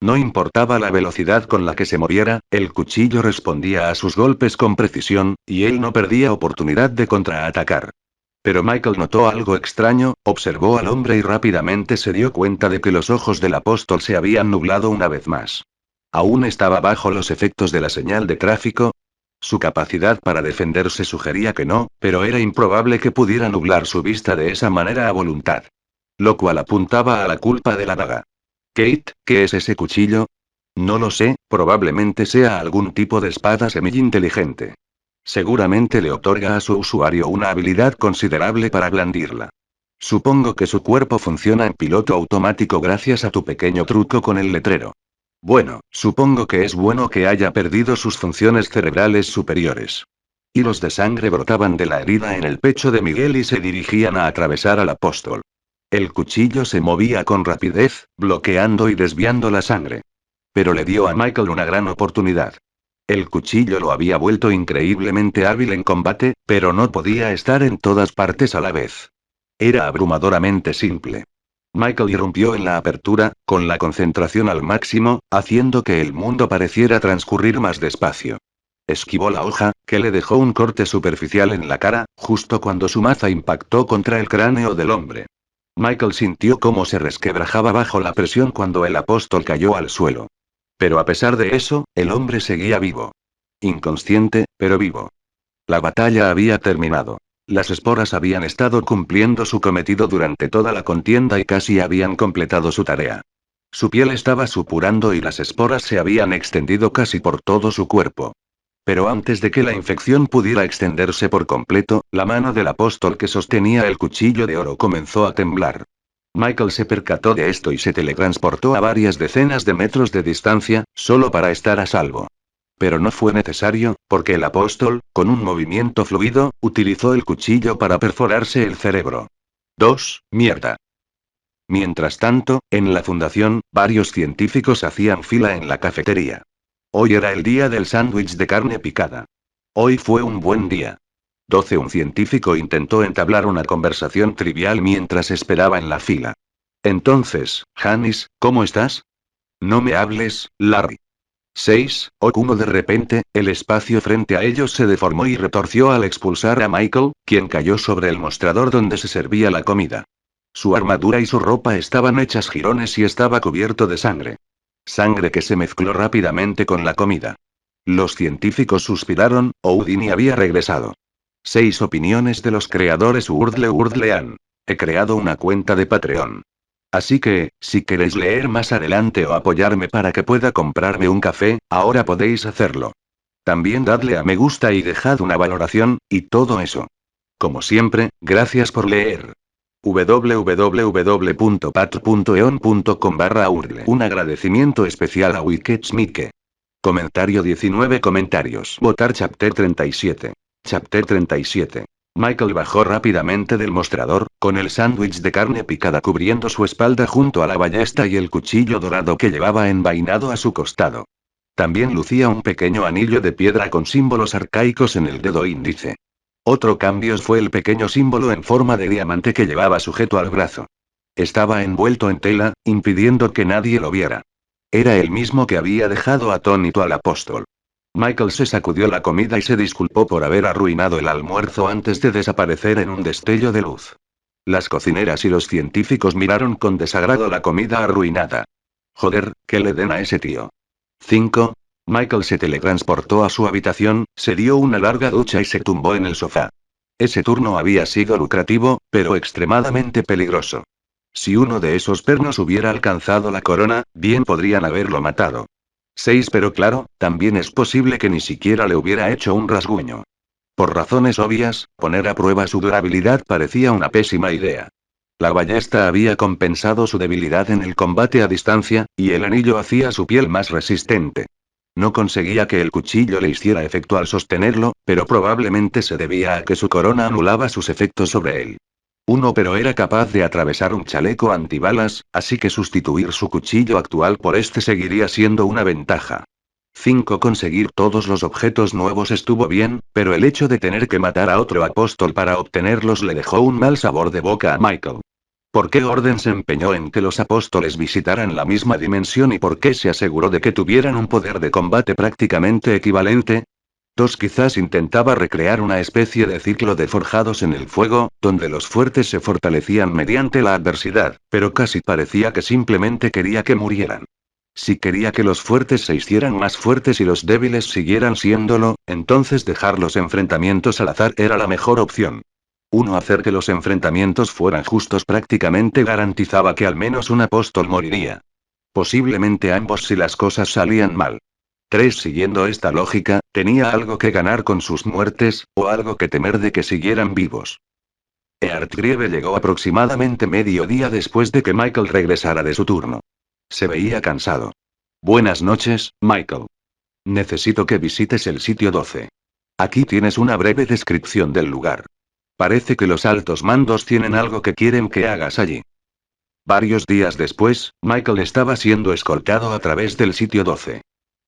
No importaba la velocidad con la que se moviera, el cuchillo respondía a sus golpes con precisión, y él no perdía oportunidad de contraatacar. Pero Michael notó algo extraño, observó al hombre y rápidamente se dio cuenta de que los ojos del apóstol se habían nublado una vez más. ¿Aún estaba bajo los efectos de la señal de tráfico? Su capacidad para defenderse sugería que no, pero era improbable que pudiera nublar su vista de esa manera a voluntad. Lo cual apuntaba a la culpa de la daga. Kate, ¿qué es ese cuchillo? No lo sé, probablemente sea algún tipo de espada semi-inteligente. Seguramente le otorga a su usuario una habilidad considerable para blandirla. Supongo que su cuerpo funciona en piloto automático gracias a tu pequeño truco con el letrero. Bueno, supongo que es bueno que haya perdido sus funciones cerebrales superiores. Hilos de sangre brotaban de la herida en el pecho de Miguel y se dirigían a atravesar al apóstol. El cuchillo se movía con rapidez, bloqueando y desviando la sangre. Pero le dio a Michael una gran oportunidad. El cuchillo lo había vuelto increíblemente hábil en combate, pero no podía estar en todas partes a la vez. Era abrumadoramente simple. Michael irrumpió en la apertura, con la concentración al máximo, haciendo que el mundo pareciera transcurrir más despacio. Esquivó la hoja, que le dejó un corte superficial en la cara, justo cuando su maza impactó contra el cráneo del hombre. Michael sintió cómo se resquebrajaba bajo la presión cuando el apóstol cayó al suelo. Pero a pesar de eso, el hombre seguía vivo. Inconsciente, pero vivo. La batalla había terminado. Las esporas habían estado cumpliendo su cometido durante toda la contienda y casi habían completado su tarea. Su piel estaba supurando y las esporas se habían extendido casi por todo su cuerpo. Pero antes de que la infección pudiera extenderse por completo, la mano del apóstol que sostenía el cuchillo de oro comenzó a temblar. Michael se percató de esto y se teletransportó a varias decenas de metros de distancia, solo para estar a salvo. Pero no fue necesario, porque el apóstol, con un movimiento fluido, utilizó el cuchillo para perforarse el cerebro. 2. Mierda. Mientras tanto, en la fundación, varios científicos hacían fila en la cafetería. Hoy era el día del sándwich de carne picada. Hoy fue un buen día. 12. Un científico intentó entablar una conversación trivial mientras esperaba en la fila. Entonces, Hannis, ¿cómo estás? No me hables, Larry. 6. Uno de repente, el espacio frente a ellos se deformó y retorció al expulsar a Michael, quien cayó sobre el mostrador donde se servía la comida. Su armadura y su ropa estaban hechas jirones y estaba cubierto de sangre. Sangre que se mezcló rápidamente con la comida. Los científicos suspiraron, Houdini había regresado. 6 opiniones de los creadores Urdlean. He creado una cuenta de Patreon. Así que, si queréis leer más adelante o apoyarme para que pueda comprarme un café, ahora podéis hacerlo. También dadle a me gusta y dejad una valoración, y todo eso. Como siempre, gracias por leer. www.patreon.com/urdle. Un agradecimiento especial a Wiketsmike. Comentario 19 comentarios. Votar Chapter 37. Chapter 37. Michael bajó rápidamente del mostrador, con el sándwich de carne picada cubriendo su espalda junto a la ballesta y el cuchillo dorado que llevaba envainado a su costado. También lucía un pequeño anillo de piedra con símbolos arcaicos en el dedo índice. Otro cambio fue el pequeño símbolo en forma de diamante que llevaba sujeto al brazo. Estaba envuelto en tela, impidiendo que nadie lo viera. Era el mismo que había dejado atónito al apóstol. Michael se sacudió la comida y se disculpó por haber arruinado el almuerzo antes de desaparecer en un destello de luz. Las cocineras y los científicos miraron con desagrado la comida arruinada. Joder, que le den a ese tío. 5. Michael se teletransportó a su habitación, se dio una larga ducha y se tumbó en el sofá. Ese turno había sido lucrativo, pero extremadamente peligroso. Si uno de esos pernos hubiera alcanzado la corona, bien podrían haberlo matado. 6. Pero claro, también es posible que ni siquiera le hubiera hecho un rasguño. Por razones obvias, poner a prueba su durabilidad parecía una pésima idea. La ballesta había compensado su debilidad en el combate a distancia, y el anillo hacía su piel más resistente. No conseguía que el cuchillo le hiciera efecto al sostenerlo, pero probablemente se debía a que su corona anulaba sus efectos sobre él. Pero era capaz de atravesar un chaleco antibalas, así que sustituir su cuchillo actual por este seguiría siendo una ventaja. 5. Conseguir todos los objetos nuevos estuvo bien, pero el hecho de tener que matar a otro apóstol para obtenerlos le dejó un mal sabor de boca a Michael. ¿Por qué Orden se empeñó en que los apóstoles visitaran la misma dimensión y por qué se aseguró de que tuvieran un poder de combate prácticamente equivalente? 2. Quizás intentaba recrear una especie de ciclo de forjados en el fuego, donde los fuertes se fortalecían mediante la adversidad, pero casi parecía que simplemente quería que murieran. Si quería que los fuertes se hicieran más fuertes y los débiles siguieran siéndolo, entonces dejar los enfrentamientos al azar era la mejor opción. Hacer que los enfrentamientos fueran justos prácticamente garantizaba que al menos un apóstol moriría. Posiblemente ambos si las cosas salían mal. 3. Siguiendo esta lógica, tenía algo que ganar con sus muertes, o algo que temer de que siguieran vivos. Earthgrieve llegó aproximadamente medio día después de que Michael regresara de su turno. Se veía cansado. Buenas noches, Michael. Necesito que visites el sitio 12. Aquí tienes una breve descripción del lugar. Parece que los altos mandos tienen algo que quieren que hagas allí. Varios días después, Michael estaba siendo escoltado a través del sitio 12.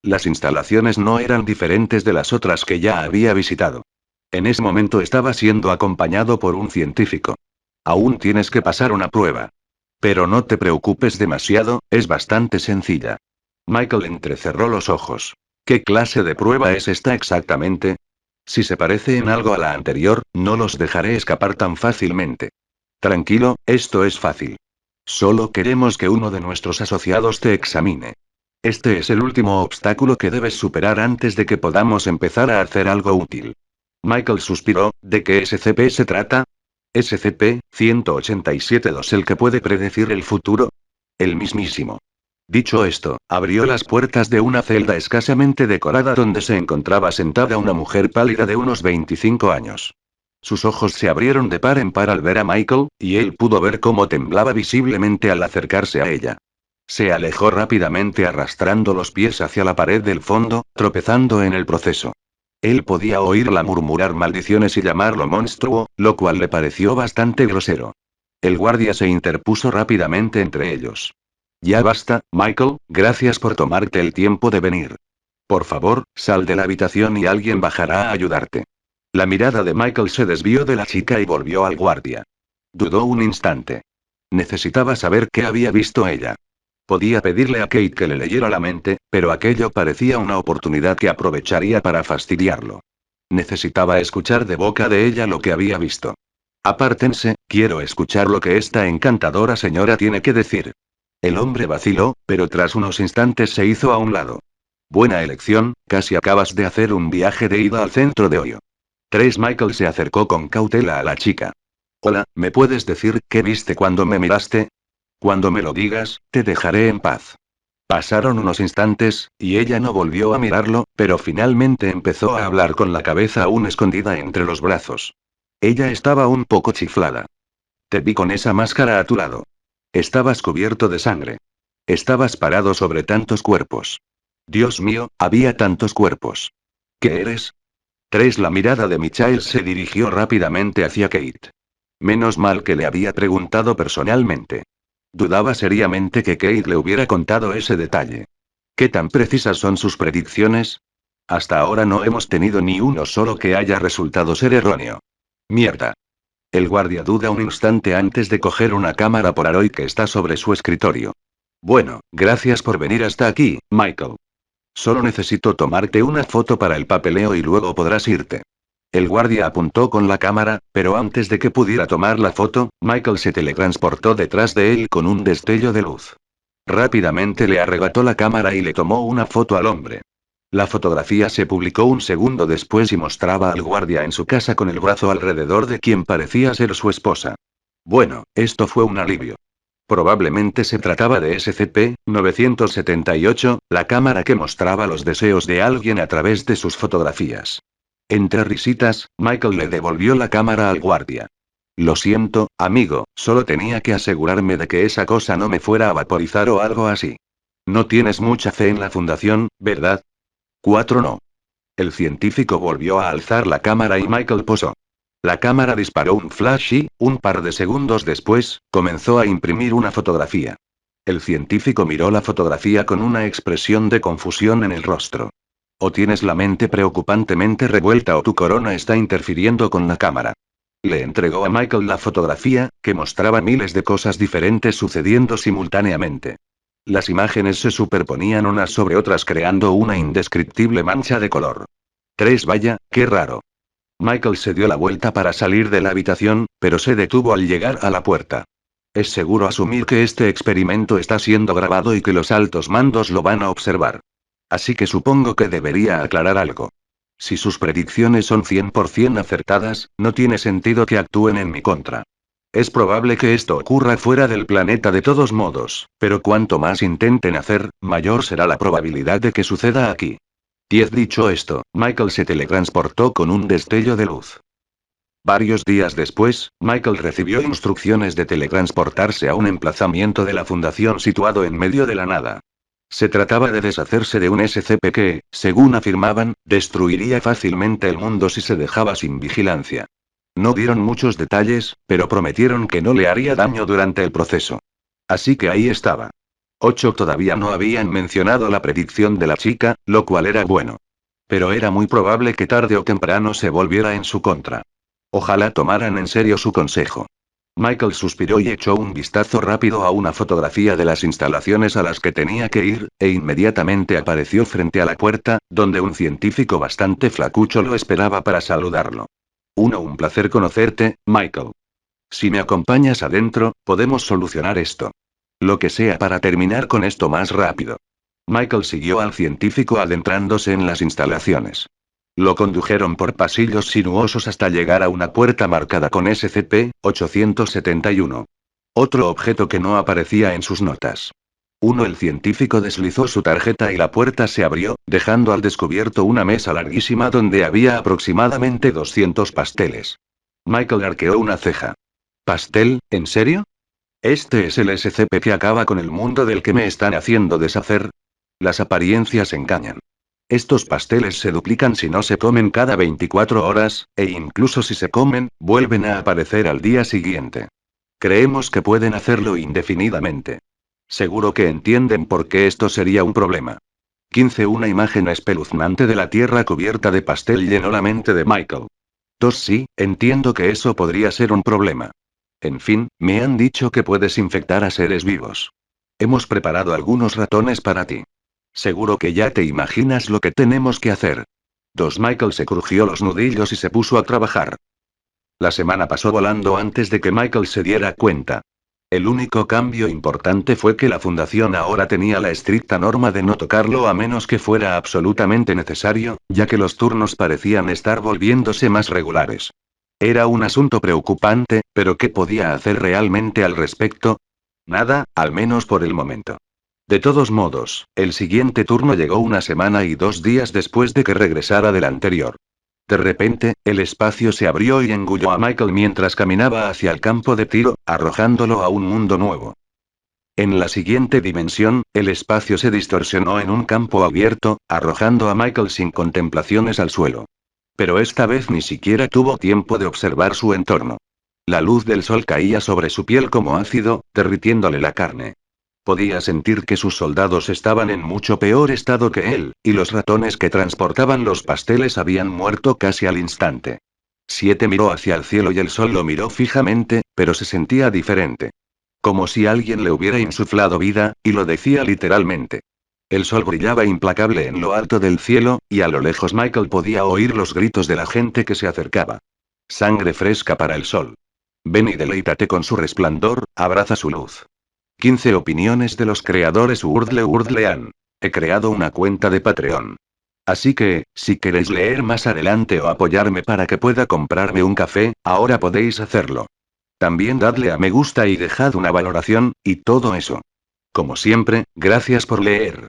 Las instalaciones no eran diferentes de las otras que ya había visitado. En ese momento estaba siendo acompañado por un científico. Aún tienes que pasar una prueba. Pero no te preocupes demasiado, es bastante sencilla. Michael entrecerró los ojos. ¿Qué clase de prueba es esta exactamente? Si se parece en algo a la anterior, no los dejaré escapar tan fácilmente. Tranquilo, esto es fácil. Solo queremos que uno de nuestros asociados te examine. Este es el último obstáculo que debes superar antes de que podamos empezar a hacer algo útil. Michael suspiró. ¿De qué SCP se trata? SCP-187-2, el que puede predecir el futuro. El mismísimo. Dicho esto, abrió las puertas de una celda escasamente decorada donde se encontraba sentada una mujer pálida de unos 25 años. Sus ojos se abrieron de par en par al ver a Michael, y él pudo ver cómo temblaba visiblemente al acercarse a ella. Se alejó rápidamente arrastrando los pies hacia la pared del fondo, tropezando en el proceso. Él podía oírla murmurar maldiciones y llamarlo monstruo, lo cual le pareció bastante grosero. El guardia se interpuso rápidamente entre ellos. Ya basta, Michael, gracias por tomarte el tiempo de venir. Por favor, sal de la habitación y alguien bajará a ayudarte. La mirada de Michael se desvió de la chica y volvió al guardia. Dudó un instante. Necesitaba saber qué había visto ella. Podía pedirle a Kate que le leyera la mente, pero aquello parecía una oportunidad que aprovecharía para fastidiarlo. Necesitaba escuchar de boca de ella lo que había visto. Apártense, quiero escuchar lo que esta encantadora señora tiene que decir. El hombre vaciló, pero tras unos instantes se hizo a un lado. Buena elección, casi acabas de hacer un viaje de ida al centro de Ohio. 3. Michael se acercó con cautela a la chica. Hola, ¿me puedes decir qué viste cuando me miraste? Cuando me lo digas, te dejaré en paz. Pasaron unos instantes, y ella no volvió a mirarlo, pero finalmente empezó a hablar con la cabeza aún escondida entre los brazos. Ella estaba un poco chiflada. Te vi con esa máscara a tu lado. Estabas cubierto de sangre. Estabas parado sobre tantos cuerpos. Dios mío, había tantos cuerpos. ¿Qué eres? 3. La mirada de Michael se dirigió rápidamente hacia Kate. Menos mal que le había preguntado personalmente. Dudaba seriamente que Kate le hubiera contado ese detalle. ¿Qué tan precisas son sus predicciones? Hasta ahora no hemos tenido ni uno solo que haya resultado ser erróneo. Mierda. El guardia duda un instante antes de coger una cámara Polaroid que está sobre su escritorio. Bueno, gracias por venir hasta aquí, Michael. Solo necesito tomarte una foto para el papeleo y luego podrás irte. El guardia apuntó con la cámara, pero antes de que pudiera tomar la foto, Michael se teletransportó detrás de él con un destello de luz. Rápidamente le arrebató la cámara y le tomó una foto al hombre. La fotografía se publicó un segundo después y mostraba al guardia en su casa con el brazo alrededor de quien parecía ser su esposa. Bueno, esto fue un alivio. Probablemente se trataba de SCP-978, la cámara que mostraba los deseos de alguien a través de sus fotografías. Entre risitas, Michael le devolvió la cámara al guardia. Lo siento, amigo, solo tenía que asegurarme de que esa cosa no me fuera a vaporizar o algo así. No tienes mucha fe en la fundación, ¿verdad? 4 no. El científico volvió a alzar la cámara y Michael posó. La cámara disparó un flash y, un par de segundos después, comenzó a imprimir una fotografía. El científico miró la fotografía con una expresión de confusión en el rostro. O tienes la mente preocupantemente revuelta o tu corona está interfiriendo con la cámara. Le entregó a Michael la fotografía, que mostraba miles de cosas diferentes sucediendo simultáneamente. Las imágenes se superponían unas sobre otras creando una indescriptible mancha de color. 3 vaya, qué raro. Michael se dio la vuelta para salir de la habitación, pero se detuvo al llegar a la puerta. Es seguro asumir que este experimento está siendo grabado y que los altos mandos lo van a observar. Así que supongo que debería aclarar algo. Si sus predicciones son 100% acertadas, no tiene sentido que actúen en mi contra. Es probable que esto ocurra fuera del planeta de todos modos, pero cuanto más intenten hacer, mayor será la probabilidad de que suceda aquí. 10 Dicho esto, Michael se teletransportó con un destello de luz. Varios días después, Michael recibió instrucciones de teletransportarse a un emplazamiento de la fundación situado en medio de la nada. Se trataba de deshacerse de un SCP que, según afirmaban, destruiría fácilmente el mundo si se dejaba sin vigilancia. No dieron muchos detalles, pero prometieron que no le haría daño durante el proceso. Así que ahí estaba. 8 Todavía no habían mencionado la predicción de la chica, lo cual era bueno. Pero era muy probable que tarde o temprano se volviera en su contra. Ojalá tomaran en serio su consejo. Michael suspiró y echó un vistazo rápido a una fotografía de las instalaciones a las que tenía que ir, e inmediatamente apareció frente a la puerta, donde un científico bastante flacucho lo esperaba para saludarlo. Un placer conocerte, Michael. Si me acompañas adentro, podemos solucionar esto. Lo que sea para terminar con esto más rápido. Michael siguió al científico adentrándose en las instalaciones. Lo condujeron por pasillos sinuosos hasta llegar a una puerta marcada con SCP-871. Otro objeto que no aparecía en sus notas. El científico deslizó su tarjeta y la puerta se abrió, dejando al descubierto una mesa larguísima donde había aproximadamente 200 pasteles. Michael arqueó una ceja. ¿Pastel, en serio? ¿Este es el SCP que acaba con el mundo del que me están haciendo deshacer? Las apariencias engañan. Estos pasteles se duplican si no se comen cada 24 horas, e incluso si se comen, vuelven a aparecer al día siguiente. Creemos que pueden hacerlo indefinidamente. Seguro que entienden por qué esto sería un problema. 15 Una imagen espeluznante de la Tierra cubierta de pastel llenó la mente de Michael. 2 Sí, entiendo que eso podría ser un problema. En fin, me han dicho que puedes infectar a seres vivos. Hemos preparado algunos ratones para ti. Seguro que ya te imaginas lo que tenemos que hacer. 2 Michael se crujió los nudillos y se puso a trabajar. La semana pasó volando antes de que Michael se diera cuenta. El único cambio importante fue que la fundación ahora tenía la estricta norma de no tocarlo a menos que fuera absolutamente necesario, ya que los turnos parecían estar volviéndose más regulares. Era un asunto preocupante, pero ¿qué podía hacer realmente al respecto? Nada, al menos por el momento. De todos modos, el siguiente turno llegó una semana y 2 días después de que regresara del anterior. De repente, el espacio se abrió y engulló a Michael mientras caminaba hacia el campo de tiro, arrojándolo a un mundo nuevo. En la siguiente dimensión, el espacio se distorsionó en un campo abierto, arrojando a Michael sin contemplaciones al suelo. Pero esta vez ni siquiera tuvo tiempo de observar su entorno. La luz del sol caía sobre su piel como ácido, derritiéndole la carne. Podía sentir que sus soldados estaban en mucho peor estado que él, y los ratones que transportaban los pasteles habían muerto casi al instante. 7 Miró hacia el cielo y el sol lo miró fijamente, pero se sentía diferente. Como si alguien le hubiera insuflado vida, y lo decía literalmente. El sol brillaba implacable en lo alto del cielo, y a lo lejos Michael podía oír los gritos de la gente que se acercaba. Sangre fresca para el sol. Ven y deleítate con su resplandor, abraza su luz. 15 Opiniones de los creadores Urdlean. He creado una cuenta de Patreon. Así que, si queréis leer más adelante o apoyarme para que pueda comprarme un café, ahora podéis hacerlo. También dadle a me gusta y dejad una valoración, y todo eso. Como siempre, gracias por leer.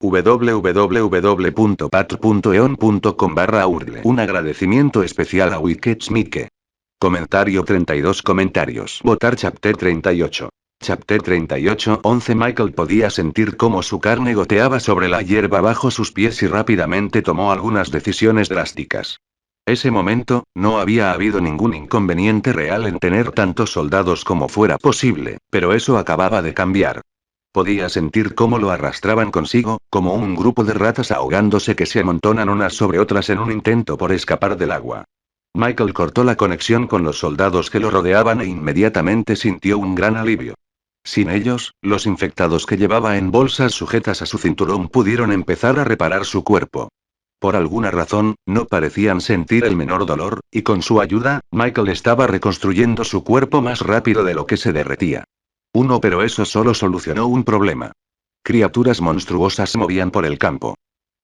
www.patreon.com/urdle. Un agradecimiento especial a Wicked Smike. Comentario 32 comentarios. Votar Chapter 38. Chapter 38 11 Michael podía sentir cómo su carne goteaba sobre la hierba bajo sus pies y rápidamente tomó algunas decisiones drásticas. Ese momento, no había habido ningún inconveniente real en tener tantos soldados como fuera posible, pero eso acababa de cambiar. Podía sentir cómo lo arrastraban consigo, como un grupo de ratas ahogándose que se amontonan unas sobre otras en un intento por escapar del agua. Michael cortó la conexión con los soldados que lo rodeaban e inmediatamente sintió un gran alivio. Sin ellos, los infectados que llevaba en bolsas sujetas a su cinturón pudieron empezar a reparar su cuerpo. Por alguna razón, no parecían sentir el menor dolor, y con su ayuda, Michael estaba reconstruyendo su cuerpo más rápido de lo que se derretía. Pero eso solo solucionó un problema. Criaturas monstruosas se movían por el campo.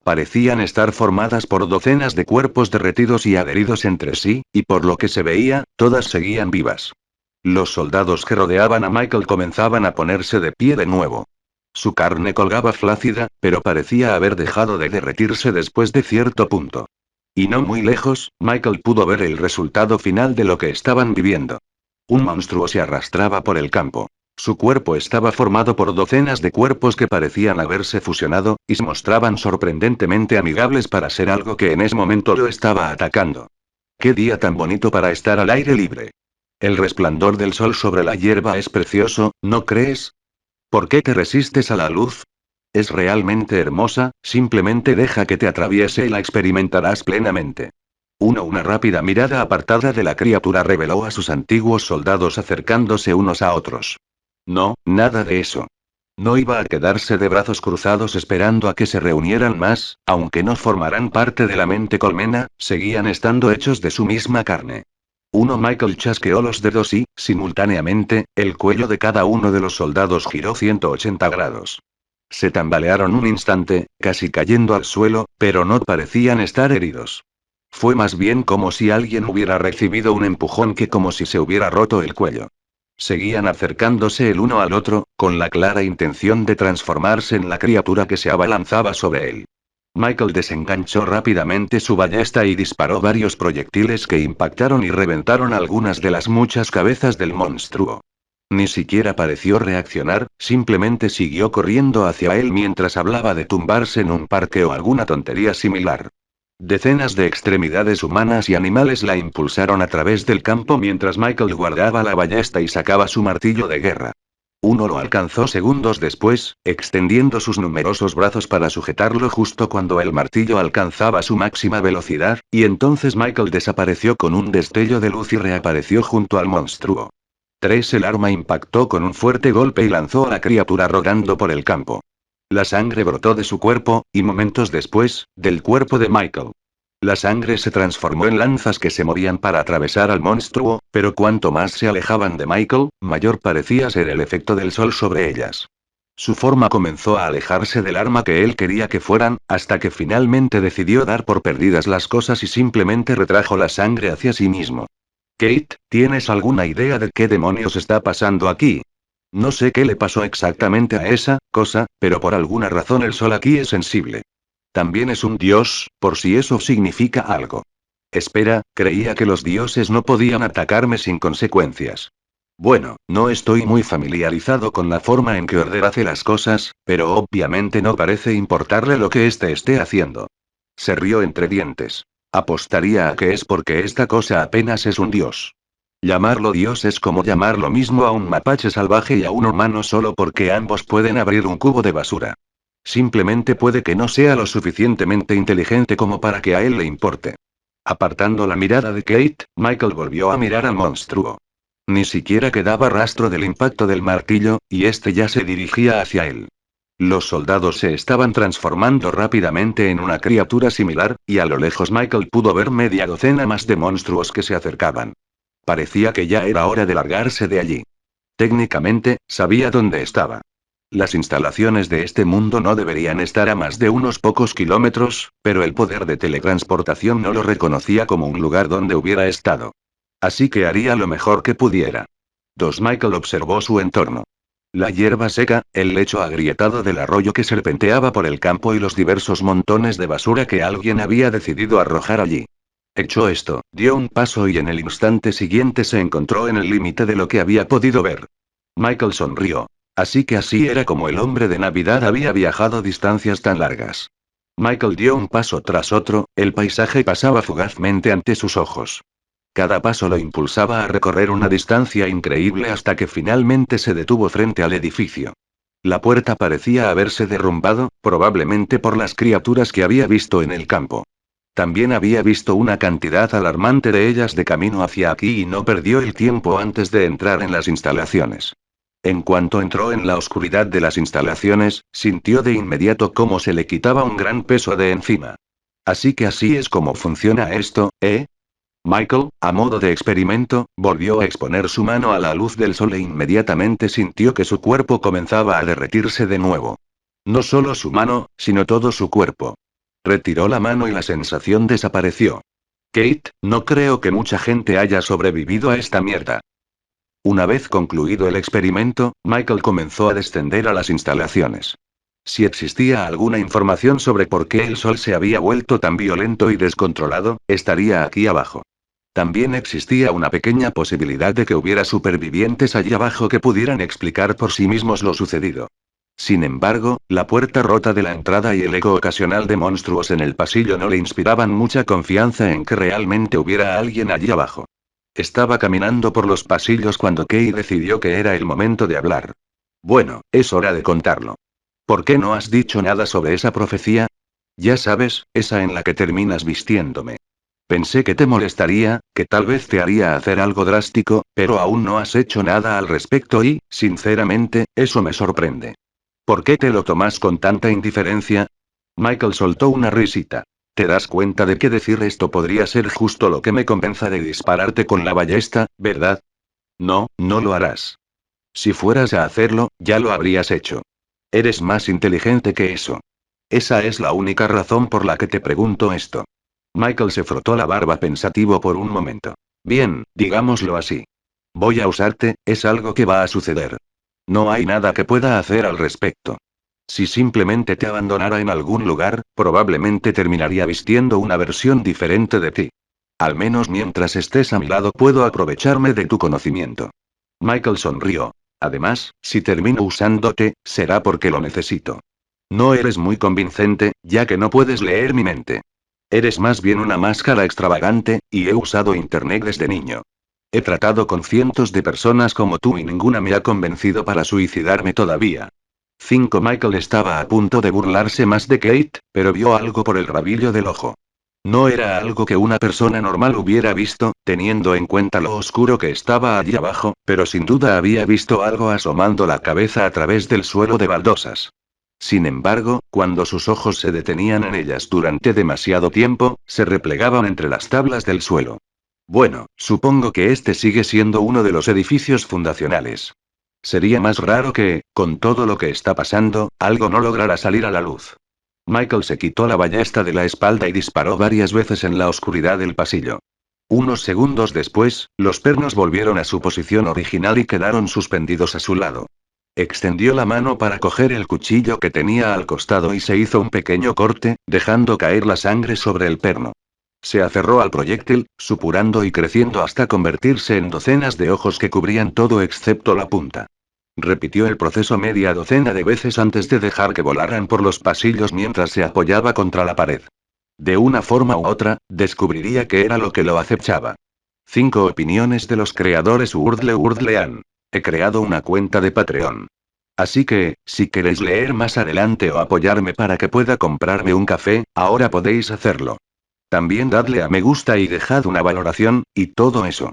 Parecían estar formadas por docenas de cuerpos derretidos y adheridos entre sí, y por lo que se veía, todas seguían vivas. Los soldados que rodeaban a Michael comenzaban a ponerse de pie de nuevo. Su carne colgaba flácida, pero parecía haber dejado de derretirse después de cierto punto. Y no muy lejos, Michael pudo ver el resultado final de lo que estaban viviendo. Un monstruo se arrastraba por el campo. Su cuerpo estaba formado por docenas de cuerpos que parecían haberse fusionado, y se mostraban sorprendentemente amigables para ser algo que en ese momento lo estaba atacando. ¡Qué día tan bonito para estar al aire libre! El resplandor del sol sobre la hierba es precioso, ¿no crees? ¿Por qué te resistes a la luz? Es realmente hermosa, simplemente deja que te atraviese y la experimentarás plenamente. Una rápida mirada apartada de la criatura reveló a sus antiguos soldados acercándose unos a otros. No, nada de eso. No iba a quedarse de brazos cruzados esperando a que se reunieran más, aunque no formaran parte de la mente colmena, seguían estando hechos de su misma carne. Michael chasqueó los dedos y, simultáneamente, el cuello de cada uno de los soldados giró 180 grados. Se tambalearon un instante, casi cayendo al suelo, pero no parecían estar heridos. Fue más bien como si alguien hubiera recibido un empujón que como si se hubiera roto el cuello. Seguían acercándose el uno al otro, con la clara intención de transformarse en la criatura que se abalanzaba sobre él. Michael desenganchó rápidamente su ballesta y disparó varios proyectiles que impactaron y reventaron algunas de las muchas cabezas del monstruo. Ni siquiera pareció reaccionar, simplemente siguió corriendo hacia él mientras hablaba de tumbarse en un parque o alguna tontería similar. Decenas de extremidades humanas y animales la impulsaron a través del campo mientras Michael guardaba la ballesta y sacaba su martillo de guerra. Lo alcanzó segundos después, extendiendo sus numerosos brazos para sujetarlo justo cuando el martillo alcanzaba su máxima velocidad, y entonces Michael desapareció con un destello de luz y reapareció junto al monstruo. El arma impactó con un fuerte golpe y lanzó a la criatura rodando por el campo. La sangre brotó de su cuerpo, y momentos después, del cuerpo de Michael. La sangre se transformó en lanzas que se movían para atravesar al monstruo, pero cuanto más se alejaban de Michael, mayor parecía ser el efecto del sol sobre ellas. Su forma comenzó a alejarse del arma que él quería que fueran, hasta que finalmente decidió dar por perdidas las cosas y simplemente retrajo la sangre hacia sí mismo. Kate, ¿tienes alguna idea de qué demonios está pasando aquí? No sé qué le pasó exactamente a esa cosa, pero por alguna razón el sol aquí es sensible. También es un dios, por si eso significa algo. Espera, creía que los dioses no podían atacarme sin consecuencias. Bueno, no estoy muy familiarizado con la forma en que Order hace las cosas, pero obviamente no parece importarle lo que éste esté haciendo. Se rió entre dientes. Apostaría a que es porque esta cosa apenas es un dios. Llamarlo dios es como llamar lo mismo a un mapache salvaje y a un humano solo porque ambos pueden abrir un cubo de basura. Simplemente puede que no sea lo suficientemente inteligente como para que a él le importe. Apartando la mirada de Kate, Michael volvió a mirar al monstruo. Ni siquiera quedaba rastro del impacto del martillo, y este ya se dirigía hacia él. Los soldados se estaban transformando rápidamente en una criatura similar, y a lo lejos Michael pudo ver media docena más de monstruos que se acercaban. Parecía que ya era hora de largarse de allí. Técnicamente, sabía dónde estaba. Las instalaciones de este mundo no deberían estar a más de unos pocos kilómetros, pero el poder de teletransportación no lo reconocía como un lugar donde hubiera estado. Así que haría lo mejor que pudiera. Michael observó su entorno. La hierba seca, el lecho agrietado del arroyo que serpenteaba por el campo y los diversos montones de basura que alguien había decidido arrojar allí. Echó esto, dio un paso y en el instante siguiente se encontró en el límite de lo que había podido ver. Michael sonrió. Así que así era como el hombre de Navidad había viajado distancias tan largas. Michael dio un paso tras otro, el paisaje pasaba fugazmente ante sus ojos. Cada paso lo impulsaba a recorrer una distancia increíble hasta que finalmente se detuvo frente al edificio. La puerta parecía haberse derrumbado, probablemente por las criaturas que había visto en el campo. También había visto una cantidad alarmante de ellas de camino hacia aquí y no perdió el tiempo antes de entrar en las instalaciones. En cuanto entró en la oscuridad de las instalaciones, sintió de inmediato cómo se le quitaba un gran peso de encima. Así que así es como funciona esto, ¿eh? Michael, a modo de experimento, volvió a exponer su mano a la luz del sol e inmediatamente sintió que su cuerpo comenzaba a derretirse de nuevo. No solo su mano, sino todo su cuerpo. Retiró la mano y la sensación desapareció. Kate, no creo que mucha gente haya sobrevivido a esta mierda. Una vez concluido el experimento, Michael comenzó a descender a las instalaciones. Si existía alguna información sobre por qué el sol se había vuelto tan violento y descontrolado, estaría aquí abajo. También existía una pequeña posibilidad de que hubiera supervivientes allí abajo que pudieran explicar por sí mismos lo sucedido. Sin embargo, la puerta rota de la entrada y el eco ocasional de monstruos en el pasillo no le inspiraban mucha confianza en que realmente hubiera alguien allí abajo. Estaba caminando por los pasillos cuando Kay decidió que era el momento de hablar. Bueno, es hora de contarlo. ¿Por qué no has dicho nada sobre esa profecía? Ya sabes, esa en la que terminas vistiéndome. Pensé que te molestaría, que tal vez te haría hacer algo drástico, pero aún no has hecho nada al respecto y, sinceramente, eso me sorprende. ¿Por qué te lo tomas con tanta indiferencia? Michael soltó una risita. ¿Te das cuenta de que decir esto podría ser justo lo que me convenza de dispararte con la ballesta, verdad? No, no lo harás. Si fueras a hacerlo, ya lo habrías hecho. Eres más inteligente que eso. Esa es la única razón por la que te pregunto esto. Michael se frotó la barba pensativo por un momento. Bien, digámoslo así. Voy a usarte, es algo que va a suceder. No hay nada que pueda hacer al respecto. Si simplemente te abandonara en algún lugar, probablemente terminaría vistiendo una versión diferente de ti. Al menos mientras estés a mi lado puedo aprovecharme de tu conocimiento. Michael sonrió. Además, si termino usándote, será porque lo necesito. No eres muy convincente, ya que no puedes leer mi mente. Eres más bien una máscara extravagante, y he usado internet desde niño. He tratado con cientos de personas como tú y ninguna me ha convencido para suicidarme todavía. 5. Michael estaba a punto de burlarse más de Kate, pero vio algo por el rabillo del ojo. No era algo que una persona normal hubiera visto, teniendo en cuenta lo oscuro que estaba allí abajo, pero sin duda había visto algo asomando la cabeza a través del suelo de baldosas. Sin embargo, cuando sus ojos se detenían en ellas durante demasiado tiempo, se replegaban entre las tablas del suelo. Bueno, supongo que este sigue siendo uno de los edificios fundacionales. Sería más raro que, con todo lo que está pasando, algo no lograra salir a la luz. Michael se quitó la ballesta de la espalda y disparó varias veces en la oscuridad del pasillo. Unos segundos después, los pernos volvieron a su posición original y quedaron suspendidos a su lado. Extendió la mano para coger el cuchillo que tenía al costado y se hizo un pequeño corte, dejando caer la sangre sobre el perno. Se aferró al proyectil, supurando y creciendo hasta convertirse en docenas de ojos que cubrían todo excepto la punta. Repitió el proceso media docena de veces antes de dejar que volaran por los pasillos mientras se apoyaba contra la pared. De una forma u otra, descubriría qué era lo que lo acechaba. 5 opiniones de los creadores Urdlean. He creado una cuenta de Patreon. Así que, si queréis leer más adelante o apoyarme para que pueda comprarme un café, ahora podéis hacerlo. También dadle a me gusta y dejad una valoración, y todo eso.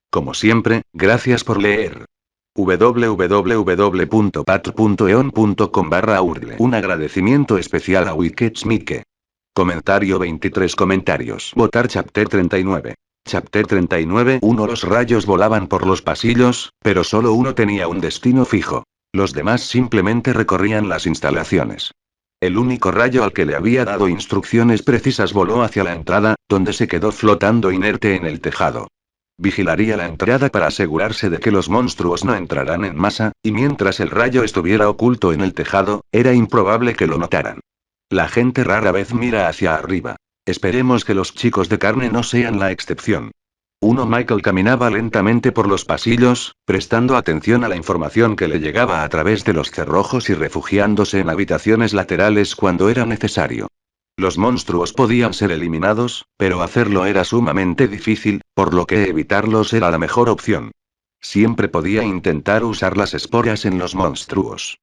Como siempre, gracias por leer. www.patreon.com/urdle. Un agradecimiento especial a Wicked Mike. Comentario 23 comentarios. Votar Chapter 39. Chapter 39. Los rayos volaban por los pasillos, pero solo uno tenía un destino fijo. Los demás simplemente recorrían las instalaciones. El único rayo al que le había dado instrucciones precisas voló hacia la entrada, donde se quedó flotando inerte en el tejado. Vigilaría la entrada para asegurarse de que los monstruos no entraran en masa, y mientras el rayo estuviera oculto en el tejado, era improbable que lo notaran. La gente rara vez mira hacia arriba. Esperemos que los chicos de carne no sean la excepción. Michael caminaba lentamente por los pasillos, prestando atención a la información que le llegaba a través de los cerrojos y refugiándose en habitaciones laterales cuando era necesario. Los monstruos podían ser eliminados, pero hacerlo era sumamente difícil, por lo que evitarlos era la mejor opción. Siempre podía intentar usar las esporas en los monstruos.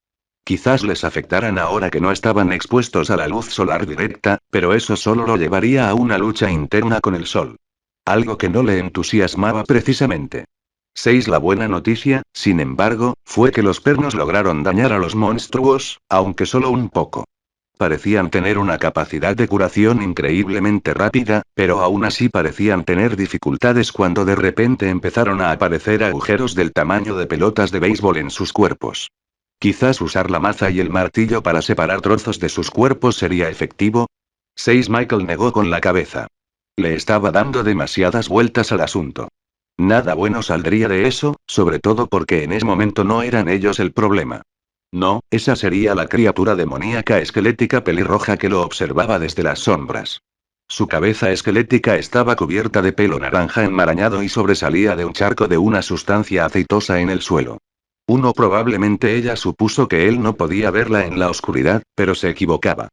Quizás les afectaran ahora que no estaban expuestos a la luz solar directa, pero eso solo lo llevaría a una lucha interna con el sol. Algo que no le entusiasmaba precisamente. 6. La buena noticia, sin embargo, fue que los pernos lograron dañar a los monstruos, aunque solo un poco. Parecían tener una capacidad de curación increíblemente rápida, pero aún así parecían tener dificultades cuando de repente empezaron a aparecer agujeros del tamaño de pelotas de béisbol en sus cuerpos. Quizás usar la maza y el martillo para separar trozos de sus cuerpos sería efectivo. 6. Michael negó con la cabeza. Le estaba dando demasiadas vueltas al asunto. Nada bueno saldría de eso, sobre todo porque en ese momento no eran ellos el problema. No, esa sería la criatura demoníaca esquelética pelirroja que lo observaba desde las sombras. Su cabeza esquelética estaba cubierta de pelo naranja enmarañado y sobresalía de un charco de una sustancia aceitosa en el suelo. Probablemente ella supuso que él no podía verla en la oscuridad, pero se equivocaba.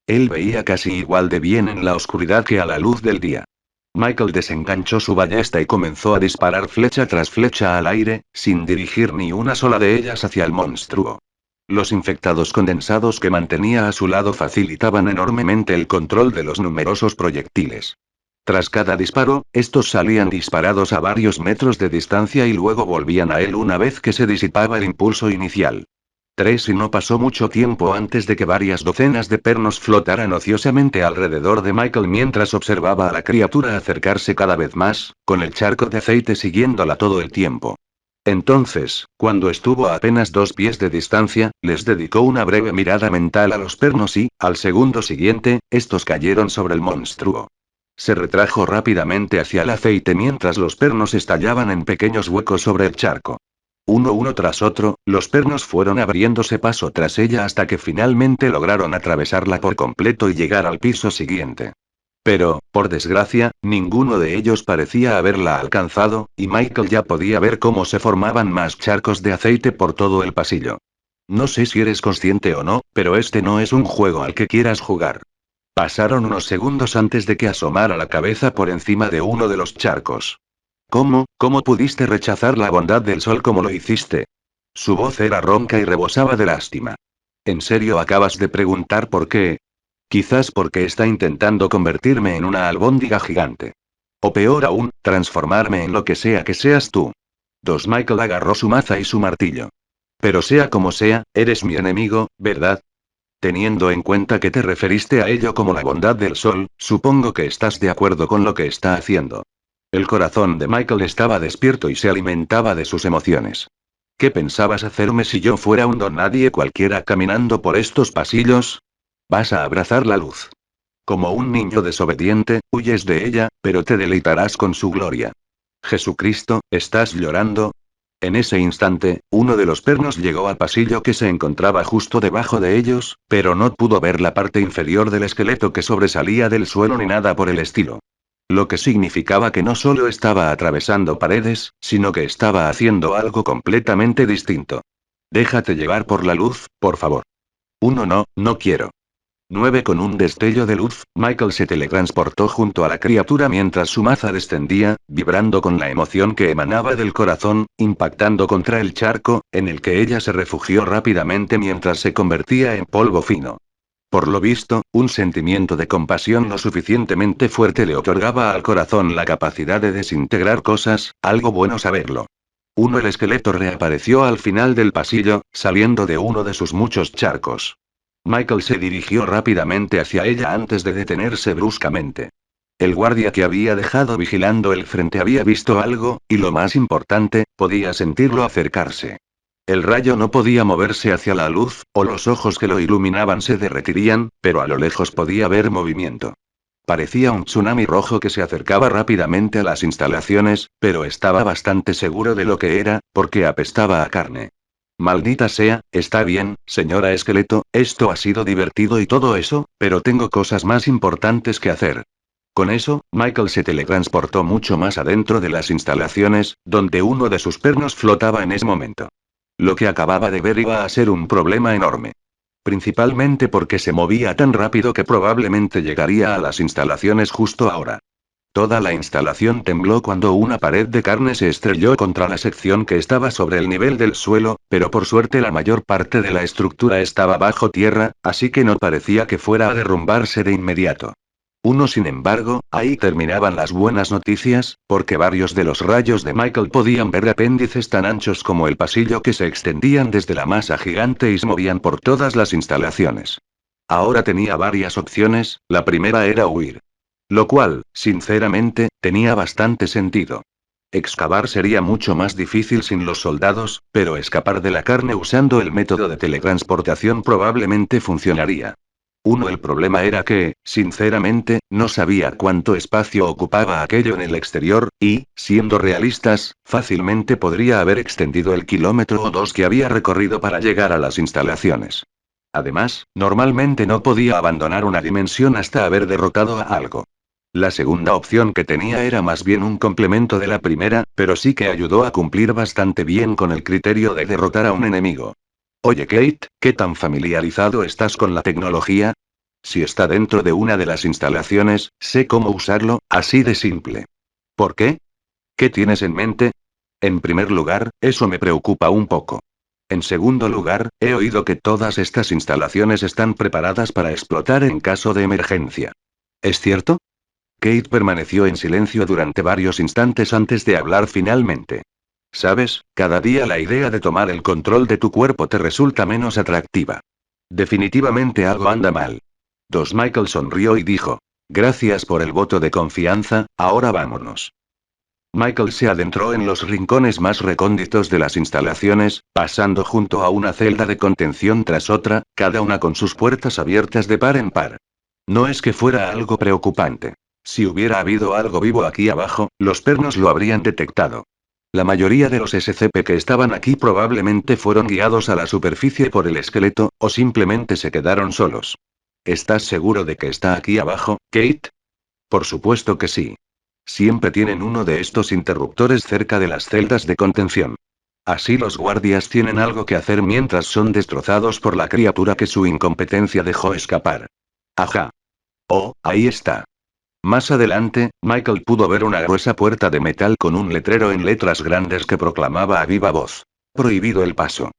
Él veía casi igual de bien en la oscuridad que a la luz del día. Michael desenganchó su ballesta y comenzó a disparar flecha tras flecha al aire, sin dirigir ni una sola de ellas hacia el monstruo. Los infectados condensados que mantenía a su lado facilitaban enormemente el control de los numerosos proyectiles. Tras cada disparo, estos salían disparados a varios metros de distancia y luego volvían a él una vez que se disipaba el impulso inicial. 3. Y no pasó mucho tiempo antes de que varias docenas de pernos flotaran ociosamente alrededor de Michael mientras observaba a la criatura acercarse cada vez más, con el charco de aceite siguiéndola todo el tiempo. Entonces, cuando estuvo a apenas 2 pies de distancia, les dedicó una breve mirada mental a los pernos y, al segundo siguiente, estos cayeron sobre el monstruo. Se retrajo rápidamente hacia el aceite mientras los pernos estallaban en pequeños huecos sobre el charco. Uno tras otro, los pernos fueron abriéndose paso tras ella hasta que finalmente lograron atravesarla por completo y llegar al piso siguiente. Pero, por desgracia, ninguno de ellos parecía haberla alcanzado, y Michael ya podía ver cómo se formaban más charcos de aceite por todo el pasillo. No sé si eres consciente o no, pero este no es un juego al que quieras jugar. Pasaron unos segundos antes de que asomara la cabeza por encima de uno de los charcos. ¿Cómo pudiste rechazar la bondad del sol como lo hiciste? Su voz era ronca y rebosaba de lástima. ¿En serio acabas de preguntar por qué? Quizás porque está intentando convertirme en una albóndiga gigante. O peor aún, transformarme en lo que sea que seas tú. 2. Michael agarró su maza y su martillo. Pero sea como sea, eres mi enemigo, ¿verdad? Teniendo en cuenta que te referiste a ello como la bondad del sol, supongo que estás de acuerdo con lo que está haciendo. El corazón de Michael estaba despierto y se alimentaba de sus emociones. ¿Qué pensabas hacerme si yo fuera un don nadie cualquiera caminando por estos pasillos? Vas a abrazar la luz. Como un niño desobediente, huyes de ella, pero te deleitarás con su gloria. Jesucristo, ¿estás llorando? En ese instante, uno de los pernos llegó al pasillo que se encontraba justo debajo de ellos, pero no pudo ver la parte inferior del esqueleto que sobresalía del suelo ni nada por el estilo. Lo que significaba que no solo estaba atravesando paredes, sino que estaba haciendo algo completamente distinto. Déjate llevar por la luz, por favor. No quiero. 9. Con un destello de luz, Michael se teletransportó junto a la criatura mientras su maza descendía, vibrando con la emoción que emanaba del corazón, impactando contra el charco, en el que ella se refugió rápidamente mientras se convertía en polvo fino. Por lo visto, un sentimiento de compasión lo suficientemente fuerte le otorgaba al corazón la capacidad de desintegrar cosas, algo bueno saberlo. El esqueleto reapareció al final del pasillo, saliendo de uno de sus muchos charcos. Michael se dirigió rápidamente hacia ella antes de detenerse bruscamente. El guardia que había dejado vigilando el frente había visto algo, y lo más importante, podía sentirlo acercarse. El rayo no podía moverse hacia la luz, o los ojos que lo iluminaban se derretirían, pero a lo lejos podía ver movimiento. Parecía un tsunami rojo que se acercaba rápidamente a las instalaciones, pero estaba bastante seguro de lo que era, porque apestaba a carne. Maldita sea, está bien, señora Esqueleto, esto ha sido divertido y todo eso, pero tengo cosas más importantes que hacer. Con eso, Michael se teletransportó mucho más adentro de las instalaciones, donde uno de sus pernos flotaba en ese momento. Lo que acababa de ver iba a ser un problema enorme. Principalmente porque se movía tan rápido que probablemente llegaría a las instalaciones justo ahora. Toda la instalación tembló cuando una pared de carne se estrelló contra la sección que estaba sobre el nivel del suelo, pero por suerte la mayor parte de la estructura estaba bajo tierra, así que no parecía que fuera a derrumbarse de inmediato. Sin embargo, ahí terminaban las buenas noticias, porque varios de los rayos de Michael podían ver apéndices tan anchos como el pasillo que se extendían desde la masa gigante y se movían por todas las instalaciones. Ahora tenía varias opciones, la primera era huir. Lo cual, sinceramente, tenía bastante sentido. Excavar sería mucho más difícil sin los soldados, pero escapar de la carne usando el método de teletransportación probablemente funcionaría. El problema era que, sinceramente, no sabía cuánto espacio ocupaba aquello en el exterior, y, siendo realistas, fácilmente podría haber extendido el kilómetro o dos que había recorrido para llegar a las instalaciones. Además, normalmente no podía abandonar una dimensión hasta haber derrotado a algo. La segunda opción que tenía era más bien un complemento de la primera, pero sí que ayudó a cumplir bastante bien con el criterio de derrotar a un enemigo. Oye Kate, ¿qué tan familiarizado estás con la tecnología? Si está dentro de una de las instalaciones, sé cómo usarlo, así de simple. ¿Por qué? ¿Qué tienes en mente? En primer lugar, eso me preocupa un poco. En segundo lugar, he oído que todas estas instalaciones están preparadas para explotar en caso de emergencia. ¿Es cierto? Kate permaneció en silencio durante varios instantes antes de hablar finalmente. Sabes, cada día la idea de tomar el control de tu cuerpo te resulta menos atractiva. Definitivamente algo anda mal. Michael sonrió y dijo. Gracias por el voto de confianza, ahora vámonos. Michael se adentró en los rincones más recónditos de las instalaciones, pasando junto a una celda de contención tras otra, cada una con sus puertas abiertas de par en par. No es que fuera algo preocupante. Si hubiera habido algo vivo aquí abajo, los pernos lo habrían detectado. La mayoría de los SCP que estaban aquí probablemente fueron guiados a la superficie por el esqueleto, o simplemente se quedaron solos. ¿Estás seguro de que está aquí abajo, Kate? Por supuesto que sí. Siempre tienen uno de estos interruptores cerca de las celdas de contención. Así los guardias tienen algo que hacer mientras son destrozados por la criatura que su incompetencia dejó escapar. Ajá. Oh, ahí está. Más adelante, Michael pudo ver una gruesa puerta de metal con un letrero en letras grandes que proclamaba a viva voz. Prohibido el paso.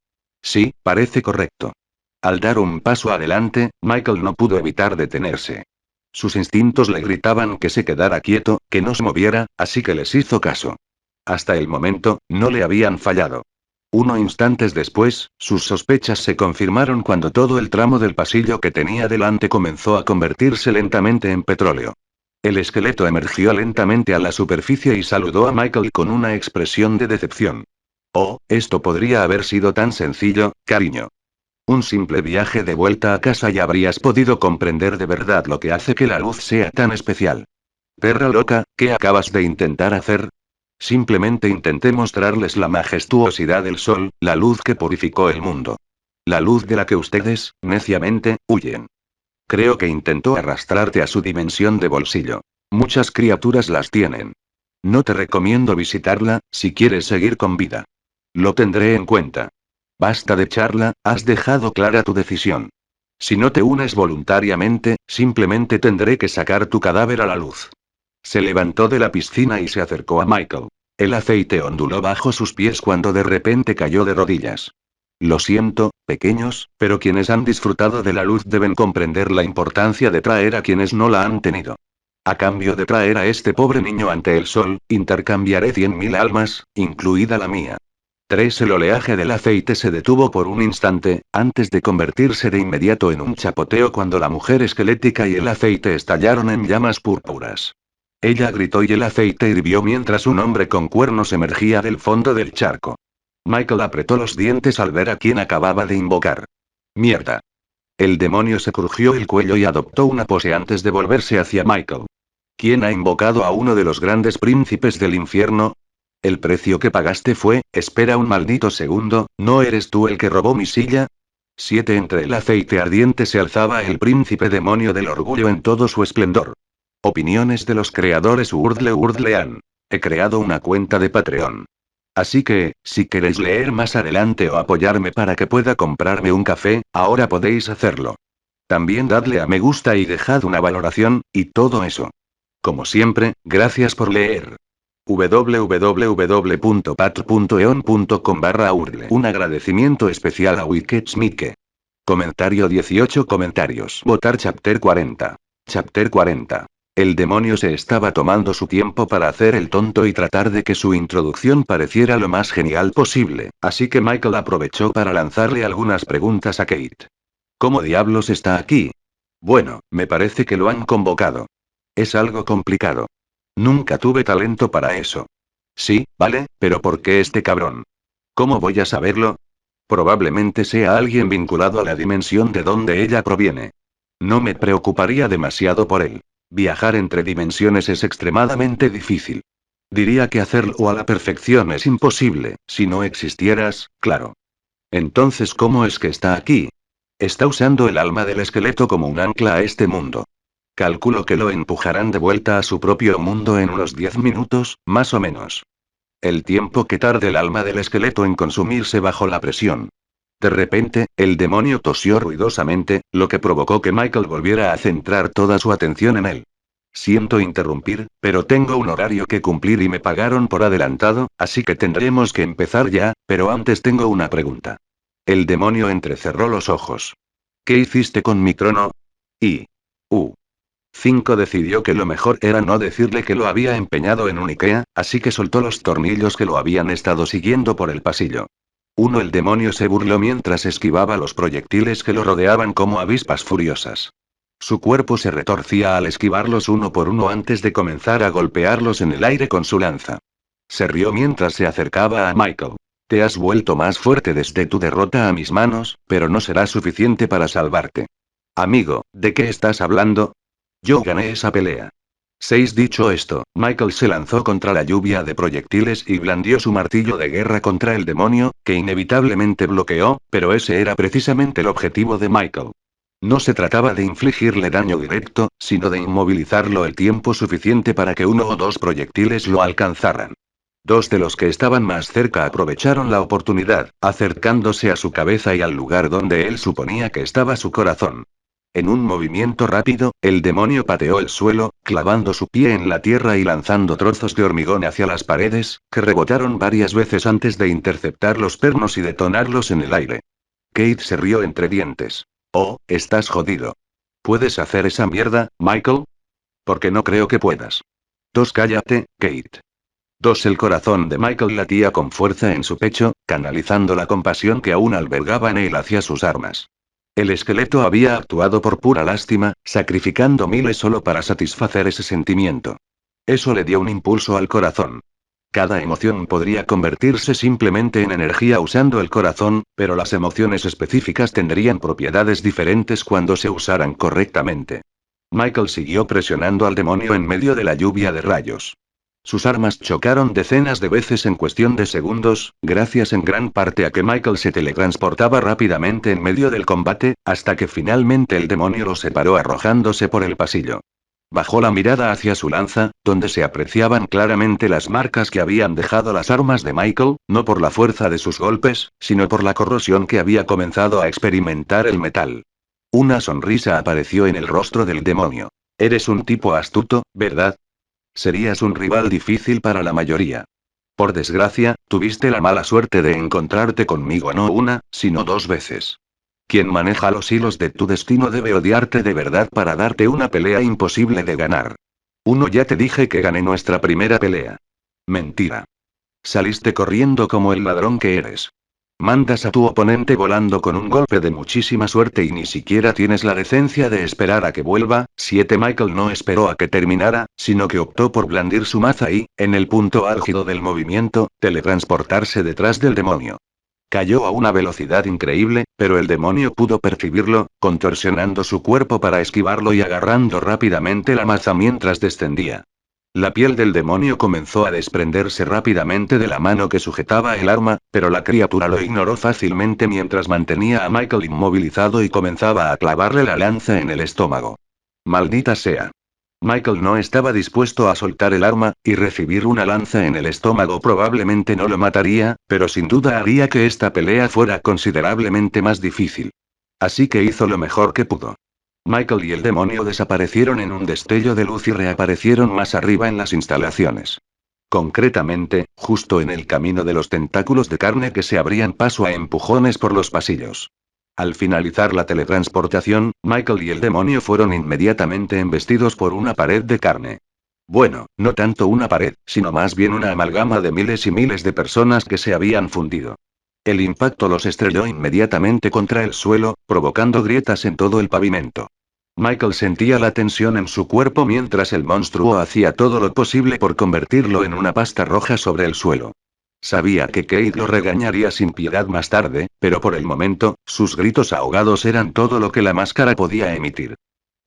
Sí, parece correcto. Al dar un paso adelante, Michael no pudo evitar detenerse. Sus instintos le gritaban que se quedara quieto, que no se moviera, así que les hizo caso. Hasta el momento, no le habían fallado. Instantes después, sus sospechas se confirmaron cuando todo el tramo del pasillo que tenía delante comenzó a convertirse lentamente en petróleo. El esqueleto emergió lentamente a la superficie y saludó a Michael con una expresión de decepción. Oh, esto podría haber sido tan sencillo, cariño. Un simple viaje de vuelta a casa y habrías podido comprender de verdad lo que hace que la luz sea tan especial. Perra loca, ¿qué acabas de intentar hacer? Simplemente intenté mostrarles la majestuosidad del sol, la luz que purificó el mundo. La luz de la que ustedes, neciamente, huyen. Creo que intentó arrastrarte a su dimensión de bolsillo. Muchas criaturas las tienen. No te recomiendo visitarla, si quieres seguir con vida. Lo tendré en cuenta. Basta de charla, has dejado clara tu decisión. Si no te unes voluntariamente, simplemente tendré que sacar tu cadáver a la luz. Se levantó de la piscina y se acercó a Michael. El aceite onduló bajo sus pies cuando de repente cayó de rodillas. Lo siento, pequeños, pero quienes han disfrutado de la luz deben comprender la importancia de traer a quienes no la han tenido. A cambio de traer a este pobre niño ante el sol, intercambiaré 100.000 almas, incluida la mía. El oleaje del aceite se detuvo por un instante, antes de convertirse de inmediato en un chapoteo cuando la mujer esquelética y el aceite estallaron en llamas púrpuras. Ella gritó y el aceite hirvió mientras un hombre con cuernos emergía del fondo del charco. Michael apretó los dientes al ver a quien acababa de invocar. ¡Mierda! El demonio se crujió el cuello y adoptó una pose antes de volverse hacia Michael. ¿Quién ha invocado a uno de los grandes príncipes del infierno? El precio que pagaste fue, espera un maldito segundo, ¿no eres tú el que robó mi silla? Entre el aceite ardiente se alzaba el príncipe demonio del orgullo en todo su esplendor. Opiniones de los creadores Urdlean. He creado una cuenta de Patreon. Así que, si queréis leer más adelante o apoyarme para que pueda comprarme un café, ahora podéis hacerlo. También dadle a me gusta y dejad una valoración, y todo eso. Como siempre, gracias por leer. www.patreon.com/urdle. Un agradecimiento especial a Wiketsmike. Comentario 18 comentarios. Votar Chapter 40. Chapter 40. El demonio se estaba tomando su tiempo para hacer el tonto y tratar de que su introducción pareciera lo más genial posible, así que Michael aprovechó para lanzarle algunas preguntas a Kate. ¿Cómo diablos está aquí? Bueno, me parece que lo han convocado. Es algo complicado. Nunca tuve talento para eso. Sí, vale, pero ¿por qué este cabrón? ¿Cómo voy a saberlo? Probablemente sea alguien vinculado a la dimensión de donde ella proviene. No me preocuparía demasiado por él. Viajar entre dimensiones es extremadamente difícil. Diría que hacerlo a la perfección es imposible, si no existieras, claro. Entonces, ¿cómo es que está aquí? Está usando el alma del esqueleto como un ancla a este mundo. Calculo que lo empujarán de vuelta a su propio mundo en unos 10 minutos, más o menos. El tiempo que tarde el alma del esqueleto en consumirse bajo la presión. De repente, el demonio tosió ruidosamente, lo que provocó que Michael volviera a centrar toda su atención en él. Siento interrumpir, pero tengo un horario que cumplir y me pagaron por adelantado, así que tendremos que empezar ya, pero antes tengo una pregunta. El demonio entrecerró los ojos. ¿Qué hiciste con mi trono? Y. 5 decidió que lo mejor era no decirle que lo había empeñado en un IKEA, así que soltó los tornillos que lo habían estado siguiendo por el pasillo. El demonio se burló mientras esquivaba los proyectiles que lo rodeaban como avispas furiosas. Su cuerpo se retorcía al esquivarlos uno por uno antes de comenzar a golpearlos en el aire con su lanza. Se rió mientras se acercaba a Michael. Te has vuelto más fuerte desde tu derrota a mis manos, pero no será suficiente para salvarte. Amigo, ¿de qué estás hablando? Yo gané esa pelea. 6. Dicho esto, Michael se lanzó contra la lluvia de proyectiles y blandió su martillo de guerra contra el demonio, que inevitablemente bloqueó, pero ese era precisamente el objetivo de Michael. No se trataba de infligirle daño directo, sino de inmovilizarlo el tiempo suficiente para que uno o dos proyectiles lo alcanzaran. Dos de los que estaban más cerca aprovecharon la oportunidad, acercándose a su cabeza y al lugar donde él suponía que estaba su corazón. En un movimiento rápido, el demonio pateó el suelo, clavando su pie en la tierra y lanzando trozos de hormigón hacia las paredes, que rebotaron varias veces antes de interceptar los pernos y detonarlos en el aire. Kate se rió entre dientes. Oh, estás jodido. ¿Puedes hacer esa mierda, Michael? Porque no creo que puedas. 2. Cállate, Kate. 2. El corazón de Michael latía con fuerza en su pecho, canalizando la compasión que aún albergaba en él hacia sus armas. El esqueleto había actuado por pura lástima, sacrificando miles solo para satisfacer ese sentimiento. Eso le dio un impulso al corazón. Cada emoción podría convertirse simplemente en energía usando el corazón, pero las emociones específicas tendrían propiedades diferentes cuando se usaran correctamente. Michael siguió presionando al demonio en medio de la lluvia de rayos. Sus armas chocaron decenas de veces en cuestión de segundos, gracias en gran parte a que Michael se teletransportaba rápidamente en medio del combate, hasta que finalmente el demonio lo separó arrojándose por el pasillo. Bajó la mirada hacia su lanza, donde se apreciaban claramente las marcas que habían dejado las armas de Michael, no por la fuerza de sus golpes, sino por la corrosión que había comenzado a experimentar el metal. Una sonrisa apareció en el rostro del demonio. Eres un tipo astuto, ¿verdad? Serías un rival difícil para la mayoría. Por desgracia, tuviste la mala suerte de encontrarte conmigo no una, sino 2 veces. Quien maneja los hilos de tu destino debe odiarte de verdad para darte una pelea imposible de ganar. 1. Ya te dije que gané nuestra primera pelea. Mentira. Saliste corriendo como el ladrón que eres. Mandas a tu oponente volando con un golpe de muchísima suerte y ni siquiera tienes la decencia de esperar a que vuelva. 7. Michael no esperó a que terminara, sino que optó por blandir su maza y, en el punto álgido del movimiento, teletransportarse detrás del demonio. Cayó a una velocidad increíble, pero el demonio pudo percibirlo, contorsionando su cuerpo para esquivarlo y agarrando rápidamente la maza mientras descendía. La piel del demonio comenzó a desprenderse rápidamente de la mano que sujetaba el arma, pero la criatura lo ignoró fácilmente mientras mantenía a Michael inmovilizado y comenzaba a clavarle la lanza en el estómago. Maldita sea. Michael no estaba dispuesto a soltar el arma, y recibir una lanza en el estómago probablemente no lo mataría, pero sin duda haría que esta pelea fuera considerablemente más difícil. Así que hizo lo mejor que pudo. Michael y el demonio desaparecieron en un destello de luz y reaparecieron más arriba en las instalaciones. Concretamente, justo en el camino de los tentáculos de carne que se abrían paso a empujones por los pasillos. Al finalizar la teletransportación, Michael y el demonio fueron inmediatamente embestidos por una pared de carne. Bueno, no tanto una pared, sino más bien una amalgama de miles y miles de personas que se habían fundido. El impacto los estrelló inmediatamente contra el suelo, provocando grietas en todo el pavimento. Michael sentía la tensión en su cuerpo mientras el monstruo hacía todo lo posible por convertirlo en una pasta roja sobre el suelo. Sabía que Kate lo regañaría sin piedad más tarde, pero por el momento, sus gritos ahogados eran todo lo que la máscara podía emitir.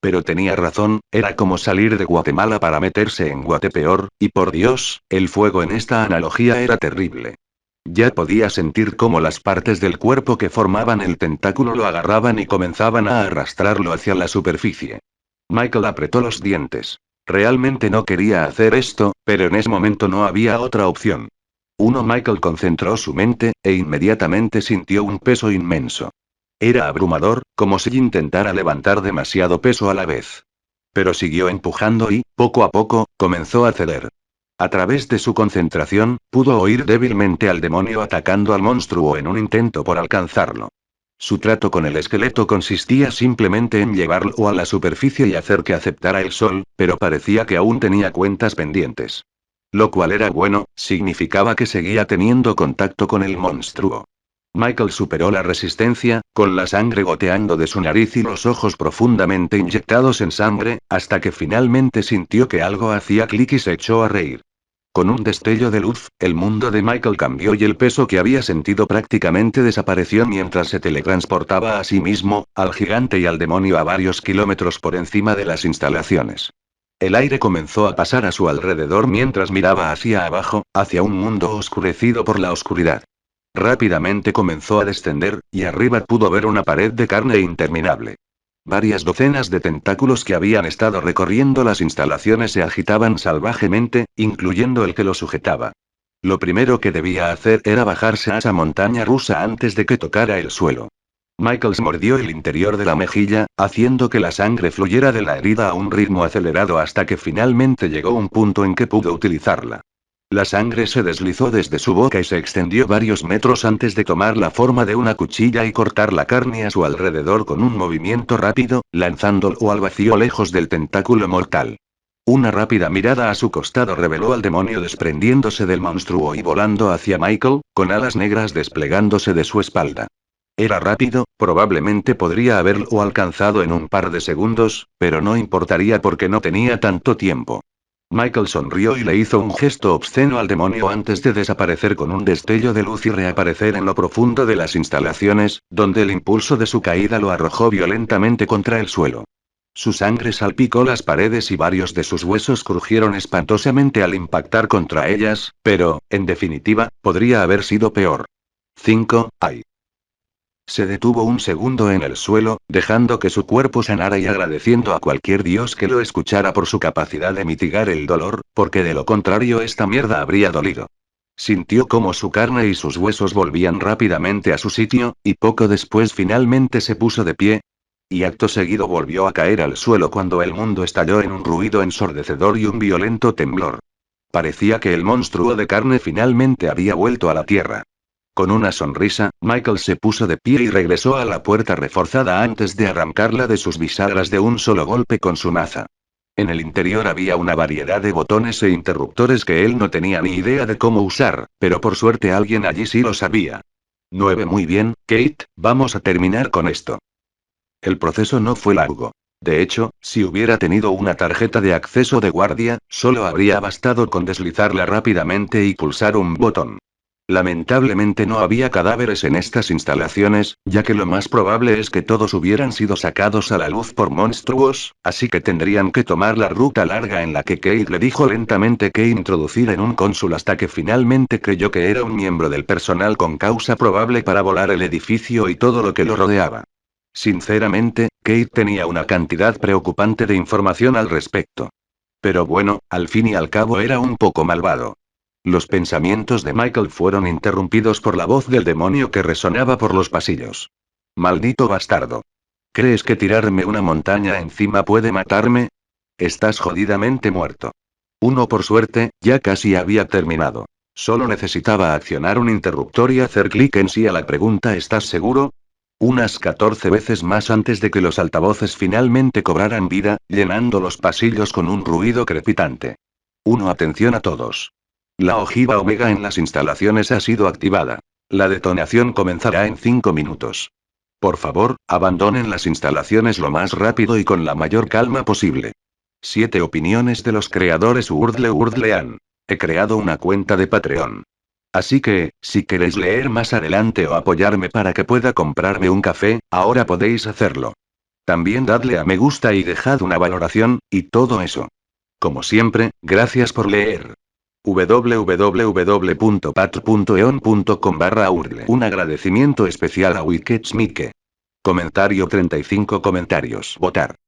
Pero tenía razón, era como salir de Guatemala para meterse en Guatepeor, y por Dios, el fuego en esta analogía era terrible. Ya podía sentir cómo las partes del cuerpo que formaban el tentáculo lo agarraban y comenzaban a arrastrarlo hacia la superficie. Michael apretó los dientes. Realmente no quería hacer esto, pero en ese momento no había otra opción. Michael concentró su mente, e inmediatamente sintió un peso inmenso. Era abrumador, como si intentara levantar demasiado peso a la vez. Pero siguió empujando y, poco a poco, comenzó a ceder. A través de su concentración, pudo oír débilmente al demonio atacando al monstruo en un intento por alcanzarlo. Su trato con el esqueleto consistía simplemente en llevarlo a la superficie y hacer que aceptara el sol, pero parecía que aún tenía cuentas pendientes. Lo cual era bueno, significaba que seguía teniendo contacto con el monstruo. Michael superó la resistencia, con la sangre goteando de su nariz y los ojos profundamente inyectados en sangre, hasta que finalmente sintió que algo hacía clic y se echó a reír. Con un destello de luz, el mundo de Michael cambió y el peso que había sentido prácticamente desapareció mientras se teletransportaba a sí mismo, al gigante y al demonio a varios kilómetros por encima de las instalaciones. El aire comenzó a pasar a su alrededor mientras miraba hacia abajo, hacia un mundo oscurecido por la oscuridad. Rápidamente comenzó a descender, y arriba pudo ver una pared de carne interminable. Varias docenas de tentáculos que habían estado recorriendo las instalaciones se agitaban salvajemente, incluyendo el que lo sujetaba. Lo primero que debía hacer era bajarse a esa montaña rusa antes de que tocara el suelo. Michael se mordió el interior de la mejilla, haciendo que la sangre fluyera de la herida a un ritmo acelerado hasta que finalmente llegó un punto en que pudo utilizarla. La sangre se deslizó desde su boca y se extendió varios metros antes de tomar la forma de una cuchilla y cortar la carne a su alrededor con un movimiento rápido, lanzándolo al vacío lejos del tentáculo mortal. Una rápida mirada a su costado reveló al demonio desprendiéndose del monstruo y volando hacia Michael, con alas negras desplegándose de su espalda. Era rápido, probablemente podría haberlo alcanzado en un par de segundos, pero no importaría porque no tenía tanto tiempo. Michael sonrió y le hizo un gesto obsceno al demonio antes de desaparecer con un destello de luz y reaparecer en lo profundo de las instalaciones, donde el impulso de su caída lo arrojó violentamente contra el suelo. Su sangre salpicó las paredes y varios de sus huesos crujieron espantosamente al impactar contra ellas, pero, en definitiva, podría haber sido peor. 5. ¡Ay! Se detuvo un segundo en el suelo, dejando que su cuerpo sanara y agradeciendo a cualquier dios que lo escuchara por su capacidad de mitigar el dolor, porque de lo contrario esta mierda habría dolido. Sintió como su carne y sus huesos volvían rápidamente a su sitio, y poco después finalmente se puso de pie. Y acto seguido volvió a caer al suelo cuando el mundo estalló en un ruido ensordecedor y un violento temblor. Parecía que el monstruo de carne finalmente había vuelto a la tierra. Con una sonrisa, Michael se puso de pie y regresó a la puerta reforzada antes de arrancarla de sus bisagras de un solo golpe con su maza. En el interior había una variedad de botones e interruptores que él no tenía ni idea de cómo usar, pero por suerte alguien allí sí lo sabía. 9. Muy bien, Kate, vamos a terminar con esto. El proceso no fue largo. De hecho, si hubiera tenido una tarjeta de acceso de guardia, solo habría bastado con deslizarla rápidamente y pulsar un botón. Lamentablemente no había cadáveres en estas instalaciones, ya que lo más probable es que todos hubieran sido sacados a la luz por monstruos, así que tendrían que tomar la ruta larga en la que Kate le dijo lentamente que introducir en un cónsul hasta que finalmente creyó que era un miembro del personal con causa probable para volar el edificio y todo lo que lo rodeaba. Sinceramente, Kate tenía una cantidad preocupante de información al respecto. Pero bueno, al fin y al cabo era un poco malvado. Los pensamientos de Michael fueron interrumpidos por la voz del demonio que resonaba por los pasillos. Maldito bastardo. ¿Crees que tirarme una montaña encima puede matarme? Estás jodidamente muerto. Uno por suerte, ya casi había terminado. Solo necesitaba accionar un interruptor y hacer clic en sí a la pregunta ¿estás seguro? Unas 14 veces más antes de que los altavoces finalmente cobraran vida, llenando los pasillos con un ruido crepitante. Atención a todos. La ojiva Omega en las instalaciones ha sido activada. La detonación comenzará en 5 minutos. Por favor, abandonen las instalaciones lo más rápido y con la mayor calma posible. 7 opiniones de los creadores Urdlean. He creado una cuenta de Patreon. Así que, si queréis leer más adelante o apoyarme para que pueda comprarme un café, ahora podéis hacerlo. También dadle a me gusta y dejad una valoración, y todo eso. Como siempre, gracias por leer. www.patreon.com/urle. Un agradecimiento especial a Wicked Mike. Comentario 35 comentarios. Votar.